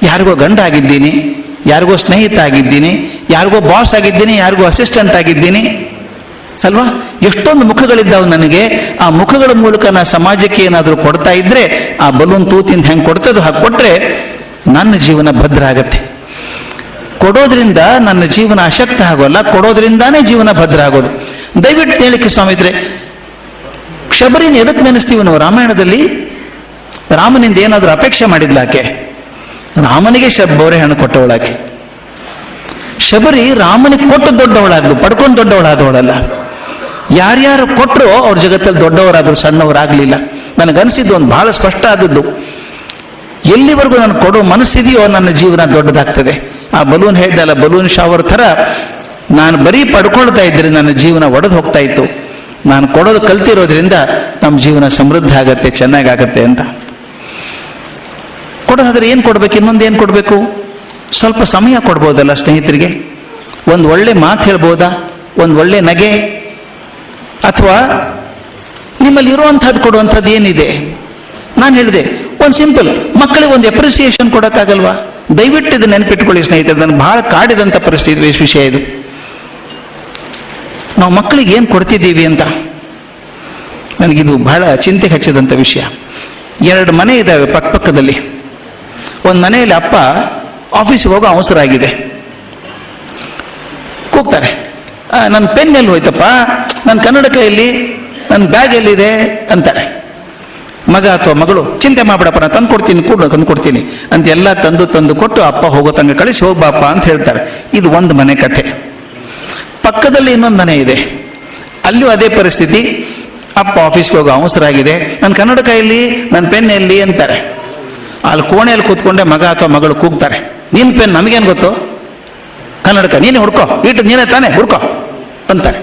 ಯಾರಿಗೋ ಗಂಡ ಆಗಿದ್ದೀನಿ, ಯಾರಿಗೋ ಸ್ನೇಹಿತ ಆಗಿದ್ದೀನಿ, ಯಾರಿಗೋ ಬಾಸ್ ಆಗಿದ್ದೀನಿ, ಯಾರಿಗೋ ಅಸಿಸ್ಟೆಂಟ್ ಆಗಿದ್ದೀನಿ ಅಲ್ವಾ. ಎಷ್ಟೊಂದು ಮುಖಗಳಿದ್ದಾವೆ ನನಗೆ. ಆ ಮುಖಗಳ ಮೂಲಕ ನಾ ಸಮಾಜಕ್ಕೆ ಏನಾದರೂ ಕೊಡ್ತಾ ಇದ್ರೆ, ಆ ಬಲೂನ್ ತೂತಿಂದ ಹೆಂಗೆ ಕೊಡ್ತದೋ ಹಾಗೆ ಕೊಟ್ಟರೆ ನನ್ನ ಜೀವನ ಭದ್ರ ಆಗತ್ತೆ. ಕೊಡೋದ್ರಿಂದ ನನ್ನ ಜೀವನ ಅಶಕ್ತ ಆಗೋಲ್ಲ, ಕೊಡೋದ್ರಿಂದಾನೇ ಜೀವನ ಭದ್ರ ಆಗೋದು. ದಯವಿಟ್ಟು ಹೇಳಿಕೆ ಸ್ವಾಮಿದ್ರೆ, ಶಬರಿನ ಎದಕ್ಕೆ ನೆನೆಸ್ತೀವಿ ನಾವು? ರಾಮಾಯಣದಲ್ಲಿ ರಾಮನಿಂದ ಏನಾದರೂ ಅಪೇಕ್ಷೆ ಮಾಡಿದ್ಲಾಕೆ? ರಾಮನಿಗೆ ಬೋರೆ ಹಣ್ಣು ಕೊಟ್ಟವಳಾಕೆ. ಶಬರಿ ರಾಮನಿಗೆ ಕೊಟ್ಟು ದೊಡ್ಡವಳಾದ್ಲು, ಪಡ್ಕೊಂಡು ದೊಡ್ಡವಳಾದವಳಲ್ಲ. ಯಾರ್ಯಾರು ಕೊಟ್ಟರು ಅವ್ರ ಜಗತ್ತಲ್ಲಿ ದೊಡ್ಡವರಾದ್ರು, ಸಣ್ಣವರಾಗಲಿಲ್ಲ. ನನಗನ್ಸಿದ್ದು ಒಂದು ಬಹಳ ಸ್ಪಷ್ಟ ಆದದ್ದು, ಎಲ್ಲಿವರೆಗೂ ನಾನು ಕೊಡೋ ಮನಸ್ಸಿದೆಯೋ ನನ್ನ ಜೀವನ ದೊಡ್ಡದಾಗ್ತದೆ. ಆ ಬಲೂನ್ ಹೇಳ್ದಲ್ಲ, ಬಲೂನ್ ಶಾವರ್ ಥರ ನಾನು ಬರೀ ಪಡ್ಕೊಳ್ತಾ ಇದ್ರೆ ನನ್ನ ಜೀವನ ಒಡೆದು ಹೋಗ್ತಾ ಇತ್ತು. ನಾನು ಕೊಡೋದು ಕಲ್ತಿರೋದ್ರಿಂದ ನಮ್ಮ ಜೀವನ ಸಮೃದ್ಧ ಆಗತ್ತೆ, ಚೆನ್ನಾಗಾಗತ್ತೆ ಅಂತ. ಕೊಡೋದಾದ್ರೆ ಏನು ಕೊಡಬೇಕು? ಇನ್ನೊಂದೇನು ಕೊಡಬೇಕು? ಸ್ವಲ್ಪ ಸಮಯ ಕೊಡ್ಬೋದಲ್ಲ ಸ್ನೇಹಿತರಿಗೆ? ಒಂದು ಒಳ್ಳೆ ಮಾತು ಹೇಳ್ಬೋದಾ? ಒಂದು ಒಳ್ಳೆ ನಗೆ? ಅಥವಾ ನಿಮ್ಮಲ್ಲಿ ಇರುವಂಥದ್ದು ಕೊಡುವಂಥದ್ದು ಏನಿದೆ? ನಾನು ಹೇಳಿದೆ, ಒಂದು ಸಿಂಪಲ್, ಮಕ್ಕಳಿಗೆ ಒಂದು ಅಪ್ರಿಸಿಯೇಷನ್ ಕೊಡೋಕ್ಕಾಗಲ್ವಾ? ದಯವಿಟ್ಟು ಇದು ನೆನಪಿಟ್ಕೊಳ್ಳಿ ಸ್ನೇಹಿತರೆ, ನನಗೆ ಬಹಳ ಕಾಡಿದಂಥ ಪರಿಸ್ಥಿತಿ ವಿಷಯ ಇದು. ನಾವು ಮಕ್ಕಳಿಗೆ ಏನು ಕೊಡ್ತಿದ್ದೀವಿ ಅಂತ ನನಗಿದು ಬಹಳ ಚಿಂತೆಗೆ ಹಚ್ಚಿದಂಥ ವಿಷಯ. 2 ಮನೆ ಇದ್ದಾವೆ ಪಕ್ಕದಲ್ಲಿ. ಒಂದು ಮನೆಯಲ್ಲಿ ಅಪ್ಪ ಆಫೀಸಿಗೆ ಹೋಗೋ ಅವಸರ ಆಗಿದೆ, ಕೂಗ್ತಾರೆ, ನನ್ನ ಪೆನ್ ಎಲ್ಲಿ ಹೋಯ್ತಪ್ಪ, ನನ್ನ ಕನ್ನಡಕ ಎಲ್ಲಿ, ನನ್ನ ಬ್ಯಾಗ್ ಎಲ್ಲಿದೆ ಅಂತಾರೆ. ಮಗ ಅಥವಾ ಮಗಳು, ಚಿಂತೆ ಮಾಡ್ಬಿಡಪ್ಪ, ನಾನು ತಂದು ಕೊಡ್ತೀನಿ ಅಂತ ಎಲ್ಲ ತಂದು ಕೊಟ್ಟು ಅಪ್ಪ ಹೋಗೋ ತಂಗ ಕಳಿಸಿ ಹೋಗ್ಬಾಪ ಅಂತ ಹೇಳ್ತಾರೆ. ಇದು ಒಂದು ಮನೆ ಕಥೆ. ಪಕ್ಕದಲ್ಲಿ ಇನ್ನೊಂದು ಮನೆ ಇದೆ, ಅಲ್ಲೂ ಅದೇ ಪರಿಸ್ಥಿತಿ. ಅಪ್ಪ ಆಫೀಸ್ಗೆ ಹೋಗೋ ಅವಸರ ಆಗಿದೆ, ನನ್ನ ಕನ್ನಡಕ ಎಲ್ಲಿ, ನನ್ನ ಪೆನ್ ಎಲ್ಲಿ ಅಂತಾರೆ. ಅಲ್ಲಿ ಕೋಣೆಯಲ್ಲಿ ಕೂತ್ಕೊಂಡೆ ಮಗ ಅಥವಾ ಮಗಳು ಕೂಗ್ತಾರೆ, ನಿನ್ನ ಪೆನ್ ನಮಗೇನು ಗೊತ್ತು, ಕನ್ನಡಕ ನೀನೇ ಹುಡ್ಕೋ, ಇಟ್ಟು ನೀನೇ ತಾನೇ ಹುಡ್ಕೋ ಅಂತಾರೆ.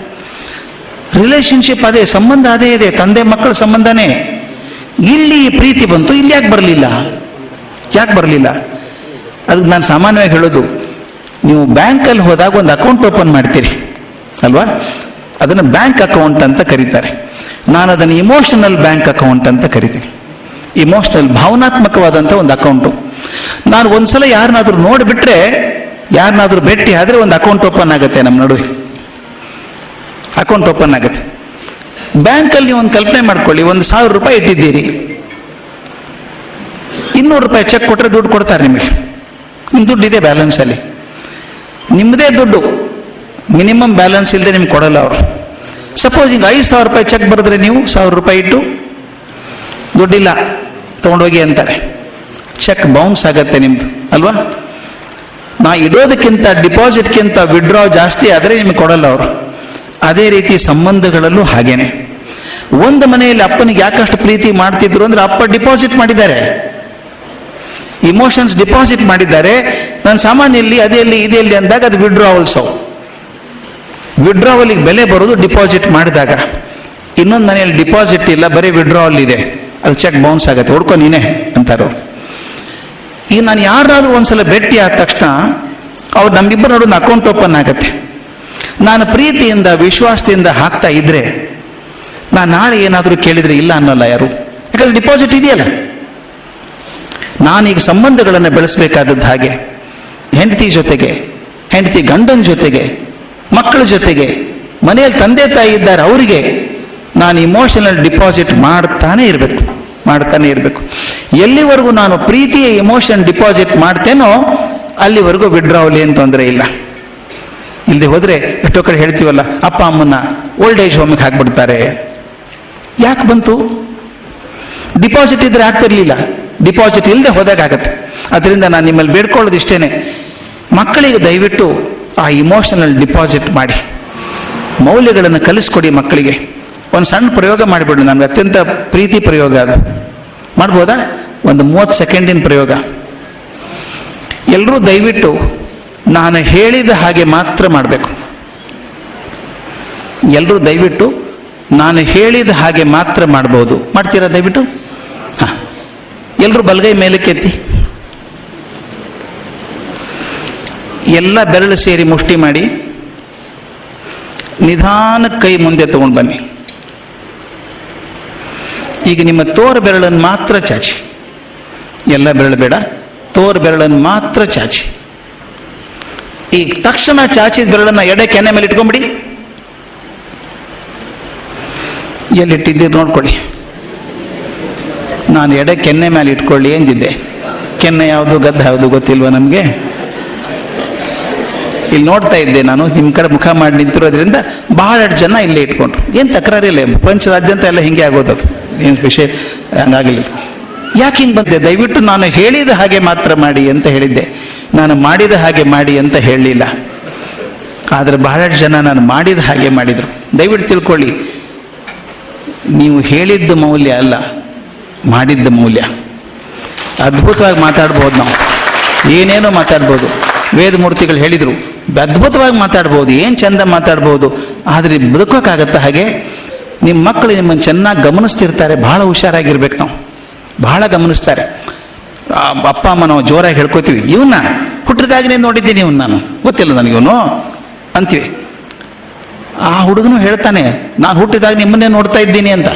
ರಿಲೇಶನ್ಶಿಪ್ ಅದೇ, ಸಂಬಂಧ ಅದೇ ಇದೆ, ತಂದೆ ಮಕ್ಕಳ ಸಂಬಂಧನೇ. ಇಲ್ಲಿ ಪ್ರೀತಿ ಬಂತು, ಇಲ್ಲಿ ಯಾಕೆ ಬರಲಿಲ್ಲ? ಅದಕ್ಕೆ ನಾನು ಸಾಮಾನ್ಯವಾಗಿ ಹೇಳೋದು, ನೀವು ಬ್ಯಾಂಕಲ್ಲಿ ಹೋದಾಗ ಒಂದು ಅಕೌಂಟ್ ಓಪನ್ ಮಾಡ್ತೀರಿ ಅಲ್ವಾ, ಅದನ್ನು ಬ್ಯಾಂಕ್ ಅಕೌಂಟ್ ಅಂತ ಕರೀತಾರೆ. ನಾನು ಅದನ್ನು ಇಮೋಷನಲ್ ಬ್ಯಾಂಕ್ ಅಕೌಂಟ್ ಅಂತ ಕರಿತೀನಿ. ಇಮೋಷನಲ್, ಭಾವನಾತ್ಮಕವಾದಂಥ ಒಂದು ಅಕೌಂಟು. ನಾನು ಒಂದ್ಸಲ ಯಾರನ್ನಾದ್ರೂ ನೋಡಿಬಿಟ್ರೆ, ಯಾರನ್ನಾದ್ರೂ ಭೇಟಿ ಆದರೆ ಒಂದು ಅಕೌಂಟ್ ಓಪನ್ ಆಗುತ್ತೆ, ನಮ್ಮ ನಡುವೆ ಅಕೌಂಟ್ ಓಪನ್ ಆಗುತ್ತೆ. ಬ್ಯಾಂಕಲ್ಲಿ ಒಂದು ಕಲ್ಪನೆ ಮಾಡ್ಕೊಳ್ಳಿ, 1,000 ರೂಪಾಯಿ ಇಟ್ಟಿದ್ದೀರಿ, 200 ರೂಪಾಯಿ ಚೆಕ್ ಕೊಟ್ಟರೆ ದುಡ್ಡು ಕೊಡ್ತಾರೆ ನಿಮಗೆ. ನಿಮ್ಮ ದುಡ್ಡು ಇದೆ ಬ್ಯಾಲೆನ್ಸಲ್ಲಿ, ನಿಮ್ಮದೇ ದುಡ್ಡು, ಮಿನಿಮಮ್ ಬ್ಯಾಲೆನ್ಸ್ ಇಲ್ಲದೆ ನಿಮ್ಗೆ ಕೊಡಲ್ಲ ಅವರು. ಸಪೋಸ್ ಈಗ 5,000 ರೂಪಾಯಿ ಚೆಕ್ ಬರೆದ್ರೆ ನೀವು 1,000 ರೂಪಾಯಿ ಇಟ್ಟು ದುಡ್ಡಿಲ್ಲ ತೊಗೊಂಡೋಗಿ ಅಂತಾರೆ, ಚೆಕ್ ಬೌನ್ಸ್ ಆಗತ್ತೆ ನಿಮ್ಮದು ಅಲ್ವಾ. ನಾ ಇಡೋದಕ್ಕಿಂತ ಡಿಪಾಸಿಟ್ಗಿಂತ ವಿಡ್ರಾ ಜಾಸ್ತಿ ಆದರೆ ನಿಮಗೆ ಕೊಡಲ್ಲ ಅವರು. ಅದೇ ರೀತಿ ಸಂಬಂಧಗಳಲ್ಲೂ ಹಾಗೇನೆ. ಒಂದು ಮನೆಯಲ್ಲಿ ಅಪ್ಪನಿಗೆ ಯಾಕಷ್ಟು ಪ್ರೀತಿ ಮಾಡ್ತಿದ್ರು ಅಂದ್ರೆ ಅಪ್ಪ ಡಿಪಾಸಿಟ್ ಮಾಡಿದ್ದಾರೆ, ಇಮೋಷನ್ಸ್ ಡಿಪಾಸಿಟ್ ಮಾಡಿದ್ದಾರೆ. ನನ್ನ ಸಾಮಾನ್ಯಲ್ಲಿ ಅದೆಲ್ಲಿ ಇದೆಲ್ಲಿ ಅಂದಾಗ ಅದು ವಿಡ್ರಾವಲ್ಸ್. ವಿಡ್ರಾವಲಿಗೆ ಬೆಲೆ ಬರೋದು ಡಿಪಾಸಿಟ್ ಮಾಡಿದಾಗ. ಇನ್ನೊಂದು ಮನೆಯಲ್ಲಿ ಡಿಪಾಸಿಟ್ ಇಲ್ಲ, ಬರೀ ವಿಡ್ರಾವಲ್ ಇದೆ, ಅದು ಚೆಕ್ ಬೌನ್ಸ್ ಆಗುತ್ತೆ, ಹುಡ್ಕೊ ನೀನೇ ಅಂತಾರೋ. ಈಗ ನಾನು ಯಾರಾದ್ರೂ ಒಂದ್ಸಲ ಭೇಟಿ ಆದ ತಕ್ಷಣ ಅವ್ರು ನಮ್ಮಿಬ್ಬರು ನೋಡೋದು ಅಕೌಂಟ್ ಓಪನ್ ಆಗುತ್ತೆ. ನಾನು ಪ್ರೀತಿಯಿಂದ ವಿಶ್ವಾಸದಿಂದ ಹಾಕ್ತಾ ಇದ್ರೆ ನಾನು ನಾಳೆ ಏನಾದರೂ ಕೇಳಿದ್ರೆ ಇಲ್ಲ ಅನ್ನೋಲ್ಲ ಯಾರು, ಯಾಕಂದ್ರೆ ಡಿಪಾಸಿಟ್ ಇದೆಯಲ್ಲ. ನಾನೀಗ ಸಂಬಂಧಗಳನ್ನು ಬೆಳೆಸಬೇಕಾದದ್ದು ಹಾಗೆ, ಹೆಂಡತಿ ಜೊತೆಗೆ, ಹೆಂಡತಿ ಗಂಡನ ಜೊತೆಗೆ, ಮಕ್ಕಳ ಜೊತೆಗೆ, ಮನೆಯಲ್ಲಿ ತಂದೆ ತಾಯಿ ಇದ್ದಾರೆ ಅವರಿಗೆ ನಾನು ಇಮೋಷನಲ್ ಡಿಪಾಸಿಟ್ ಮಾಡ್ತಾನೆ ಇರಬೇಕು. ಎಲ್ಲಿವರೆಗೂ ನಾನು ಪ್ರೀತಿಯ ಇಮೋಷನ್ ಡಿಪಾಸಿಟ್ ಮಾಡ್ತೇನೋ ಅಲ್ಲಿವರೆಗೂ ವಿಡ್ರಾವಲ್ ಏನು ತೊಂದರೆ ಇಲ್ಲ. ಇಲ್ಲದೆ ಹೋದರೆ ಎಷ್ಟೋ ಕಡೆ ಹೇಳ್ತೀವಲ್ಲ, ಅಪ್ಪ ಅಮ್ಮನ್ನ ಓಲ್ಡ್ ಏಜ್ ಹೋಮಿಗೆ ಹಾಕ್ಬಿಡ್ತಾರೆ. ಯಾಕೆ ಬಂತು? ಡಿಪಾಸಿಟ್ ಇದ್ರೆ ಆಗ್ತಿರ್ಲಿಲ್ಲ, ಡಿಪಾಸಿಟ್ ಇಲ್ಲದೆ ಹೋದಾಗ ಆಗತ್ತೆ. ಅದರಿಂದ ನಾನು ನಿಮ್ಮಲ್ಲಿ ಬೇಡ್ಕೊಳ್ಳೋದು ಇಷ್ಟೇನೆ, ಮಕ್ಕಳಿಗೆ ದಯವಿಟ್ಟು ಆ ಇಮೋಷನಲ್ ಡಿಪಾಸಿಟ್ ಮಾಡಿ, ಮೌಲ್ಯಗಳನ್ನು ಕಲಿಸ್ಕೊಡಿ ಮಕ್ಕಳಿಗೆ. ಒಂದು ಸಣ್ಣ ಪ್ರಯೋಗ ಮಾಡಿಬಿಡು, ನನಗೆ ಅತ್ಯಂತ ಪ್ರೀತಿ ಪ್ರಯೋಗ ಅದು. ಮಾಡ್ಬೋದಾ? ಒಂದು 30 ಸೆಕೆಂಡಿನ ಪ್ರಯೋಗ. ಎಲ್ಲರೂ ದಯವಿಟ್ಟು ನಾನು ಹೇಳಿದ ಹಾಗೆ ಮಾತ್ರ ಮಾಡಬೇಕು. ಎಲ್ಲರೂ ದಯವಿಟ್ಟು ನಾನು ಹೇಳಿದ ಹಾಗೆ ಮಾತ್ರ ಮಾಡ್ಬೋದು. ಮಾಡ್ತೀರಾ ದಯವಿಟ್ಟು? ಹಾಂ, ಎಲ್ಲರೂ ಬಲಗೈ ಮೇಲಕ್ಕೆತ್ತಿ, ಎಲ್ಲ ಬೆರಳು ಸೇರಿ ಮುಷ್ಟಿ ಮಾಡಿ, ನಿಧಾನಕ್ಕೆ ಕೈ ಮುಂದೆ ತಗೊಂಡು ಬನ್ನಿ. ಈಗ ನಿಮ್ಮ ತೋರು ಬೆರಳನ್ನು ಮಾತ್ರ ಚಾಚಿ, ಎಲ್ಲ ಬೆರಳು ಬೇಡ, ತೋರು ಬೆರಳನ್ನು ಮಾತ್ರ ಚಾಚಿ. ಈಗ ತಕ್ಷಣ ಚಾಚಿದ ಬೆರಳನ್ನು ಎಡೆ ಕೆನ್ನೆ ಮೇಲೆ ಇಟ್ಕೊಂಡ್ಬಿಡಿ. ಎಲ್ಲಿಟ್ಟಿದ್ದೀರಿ ನೋಡ್ಕೊಳ್ಳಿ. ನಾನು ಎಡೆ ಕೆನ್ನೆ ಮೇಲೆ ಇಟ್ಕೊಳ್ಳಿ ಎಂದಿದ್ದೆ. ಕೆನ್ನೆ ಯಾವುದು ಗದ್ದ ಯಾವುದು ಗೊತ್ತಿಲ್ವ ನಮಗೆ? ಇಲ್ಲಿ ನೋಡ್ತಾ ಇದ್ದೆ ನಾನು, ನಿಮ್ಮ ಕಡೆ ಮುಖ ಮಾಡಿ ನಿಂತಿರೋದ್ರಿಂದ ಬಹಳಷ್ಟು ಜನ ಇಲ್ಲೇ ಇಟ್ಕೊಂಡ್ರು. ಏನು ತಕರಾರಿಲ್ಲ, ಪ್ರಪಂಚದಾದ್ಯಂತ ಎಲ್ಲ ಹಿಂಗೆ ಆಗೋದು, ಏನು ವಿಷಯ ಹಂಗಾಗಲಿಲ್ಲ. ಯಾಕೆ ಹಿಂಗೆ ಬಂದೆ? ದಯವಿಟ್ಟು ನಾನು ಹೇಳಿದ ಹಾಗೆ ಮಾತ್ರ ಮಾಡಿ ಅಂತ ಹೇಳಿದ್ದೆ, ನಾನು ಮಾಡಿದ ಹಾಗೆ ಮಾಡಿ ಅಂತ ಹೇಳಲಿಲ್ಲ. ಆದರೆ ಬಹಳಷ್ಟು ಜನ ನಾನು ಮಾಡಿದ ಹಾಗೆ ಮಾಡಿದರು. ದಯವಿಟ್ಟು ತಿಳ್ಕೊಳ್ಳಿ, ನೀವು ಹೇಳಿದ್ದ ಮೌಲ್ಯ ಅಲ್ಲ, ಮಾಡಿದ್ದ ಮೌಲ್ಯ. ಅದ್ಭುತವಾಗಿ ಮಾತಾಡ್ಬೋದು, ನಾವು ಏನೇನೋ ಮಾತಾಡ್ಬೋದು. ವೇದಮೂರ್ತಿಗಳು ಹೇಳಿದರು, ಅದ್ಭುತವಾಗಿ ಮಾತಾಡ್ಬೋದು, ಏನು ಚಂದ ಮಾತಾಡ್ಬೋದು, ಆದರೆ ಬದುಕೋಕ್ಕಾಗತ್ತ ಹಾಗೆ? ನಿಮ್ಮ ಮಕ್ಕಳು ನಿಮ್ಮನ್ನು ಚೆನ್ನಾಗಿ ಗಮನಿಸ್ತಿರ್ತಾರೆ, ಭಾಳ ಹುಷಾರಾಗಿರ್ಬೇಕು. ನಾವು ಬಹಳ ಗಮನಿಸ್ತಾರೆ. ಅಪ್ಪ ಅಮ್ಮ ನಾವು ಜೋರಾಗಿ ಹೇಳ್ಕೊತೀವಿ, ಇವನ್ನ ಹುಟ್ಟಿದಾಗನೇ ನೋಡಿದ್ದೀನಿ, ಇವನು ನಾನು ಗೊತ್ತಿಲ್ಲ ನನಗಿವನು ಅಂತೀವಿ. ಆ ಹುಡುಗನು ಹೇಳ್ತಾನೆ, ನಾನು ಹುಟ್ಟಿದಾಗ ನಿಮ್ಮನ್ನೇ ನೋಡ್ತಾ ಇದ್ದೀನಿ ಅಂತ.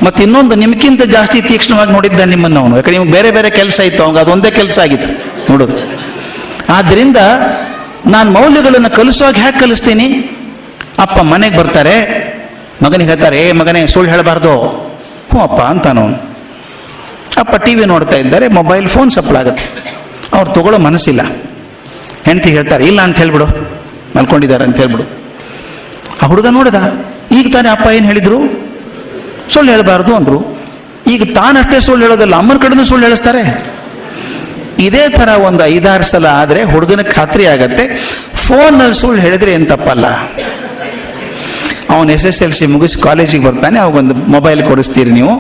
ಮತ್ತು ಇನ್ನೊಂದು, ನಿಮ್ಗಿಂತ ಜಾಸ್ತಿ ತೀಕ್ಷ್ಣವಾಗಿ ನೋಡಿದ್ದ ನಿಮ್ಮನ್ನು ಅವನು, ಯಾಕಂದ್ರೆ ನಿಮ್ಗೆ ಬೇರೆ ಬೇರೆ ಕೆಲಸ ಇತ್ತು, ಅವಾಗ ಅದೊಂದೇ ಕೆಲಸ ಆಗಿತ್ತು ನೋಡೋದು. ಆದ್ದರಿಂದ ನಾನು ಮೌಲ್ಯಗಳನ್ನು ಕಲಿಸುವಾಗ ಹೇಗೆ ಕಲಿಸ್ತೀನಿ? ಅಪ್ಪ ಮನೆಗೆ ಬರ್ತಾರೆ, ಮಗನಿಗೆ ಹೇಳ್ತಾರೆ, ಏ ಮಗನೇ ಸುಳ್ಳು ಹೇಳಬಾರ್ದು. ಹ್ಞೂ ಅಪ್ಪ ಅಂತಾನವನು. ಅಪ್ಪ ಟಿ ವಿ ನೋಡ್ತಾ ಇದ್ದಾರೆ, ಮೊಬೈಲ್ ಫೋನ್ ಸಪ್ಪಳಾಗುತ್ತೆ, ಅವ್ರು ತಗೊಳ್ಳೋ ಮನಸ್ಸಿಲ್ಲ. ಹೆಂಡತಿ ಹೇಳ್ತಾರೆ, ಇಲ್ಲ ಅಂತ ಹೇಳ್ಬಿಡು, ಮಲ್ಕೊಂಡಿದ್ದಾರೆ ಅಂತ ಹೇಳ್ಬಿಡು. ಆ ಹುಡುಗ ನೋಡಿದ, ಈಗ ತಾನೇ ಅಪ್ಪ ಏನು ಹೇಳಿದ್ರು, ಸುಳ್ಳು ಹೇಳಬಾರ್ದು ಅಂದರು. ಈಗ ತಾನಷ್ಟೇ ಸುಳ್ಳು ಹೇಳೋದಲ್ಲ, ಅಮ್ಮನ ಕಡೆಯಿಂದ ಸುಳ್ಳು ಹೇಳಿಸ್ತಾರೆ. ಇದೇ ಥರ ಒಂದು 5-6 ಸಲ ಆದರೆ ಹುಡುಗನ ಖಾತ್ರಿ ಆಗತ್ತೆ, ಫೋನಲ್ಲಿ ಸುಳ್ಳು ಹೇಳಿದ್ರೆ ಏನು ತಪ್ಪಲ್ಲ. ಅವನು SSLC ಮುಗಿಸಿ ಕಾಲೇಜಿಗೆ ಬರ್ತಾನೆ, ಅವಾಗೊಂದು ಮೊಬೈಲ್ ಕೊಡಿಸ್ತೀರಿ ನೀವು.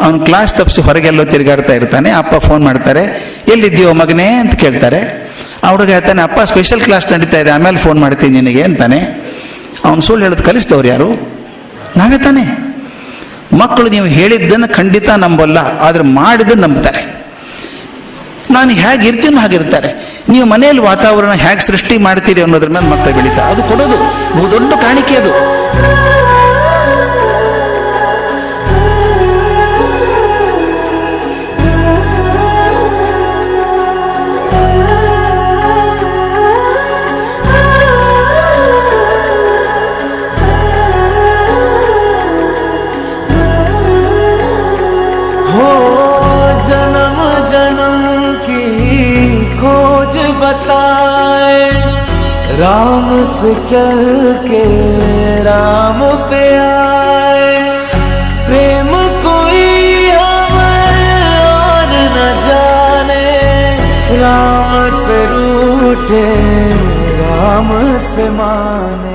ಅವನು ಕ್ಲಾಸ್ ತಪ್ಪಿಸಿ ಹೊರಗೆಲ್ಲೋ ತಿರುಗಾಡ್ತಾ ಇರ್ತಾನೆ. ಅಪ್ಪ ಫೋನ್ ಮಾಡ್ತಾರೆ, ಎಲ್ಲಿದ್ದೀಯೋ ಮಗನೇ ಅಂತ ಕೇಳ್ತಾರೆ. ಆ ಹುಡುಗ ಹೇಳ್ತಾನೆ, ಅಪ್ಪ ಸ್ಪೆಷಲ್ ಕ್ಲಾಸ್ ನಡೀತಾ ಇದೆ, ಆಮೇಲೆ ಫೋನ್ ಮಾಡ್ತೀನಿ ನಿನಗೆ ಅಂತಾನೆ. ಅವನು ಸುಳ್ಳು ಹೇಳೋದು ಕಲಿಸಿದವ್ರು ಯಾರು? ನಾವೇ ತಾನೆ. ಮಕ್ಕಳು ನೀವು ಹೇಳಿದ್ದನ್ನು ಖಂಡಿತ ನಂಬಲ್ಲ, ಆದರೆ ಮಾಡಿದ್ದನ್ನು ನಂಬ್ತಾರೆ. ನಾನು ಹೇಗಿರ್ತೀನೋ ಹಾಗಿರ್ತಾರೆ. ನೀವು ಮನೆಯಲ್ಲಿ ವಾತಾವರಣ ಹೇಗೆ ಸೃಷ್ಟಿ ಮಾಡ್ತೀರಿ ಅನ್ನೋದ್ರ ಮೇಲೆ ಮಕ್ಕಳು ಬೆಳೀತಾರೆ. ಅದು ಕೊಡೋದು ದೊಡ್ಡ ಕಾಣಿಕೆ ಅದು.
की खोज बताए, राम से चल के राम पे आए। प्रेम कोई हमें और न जाने, राम से रूठे राम से माने।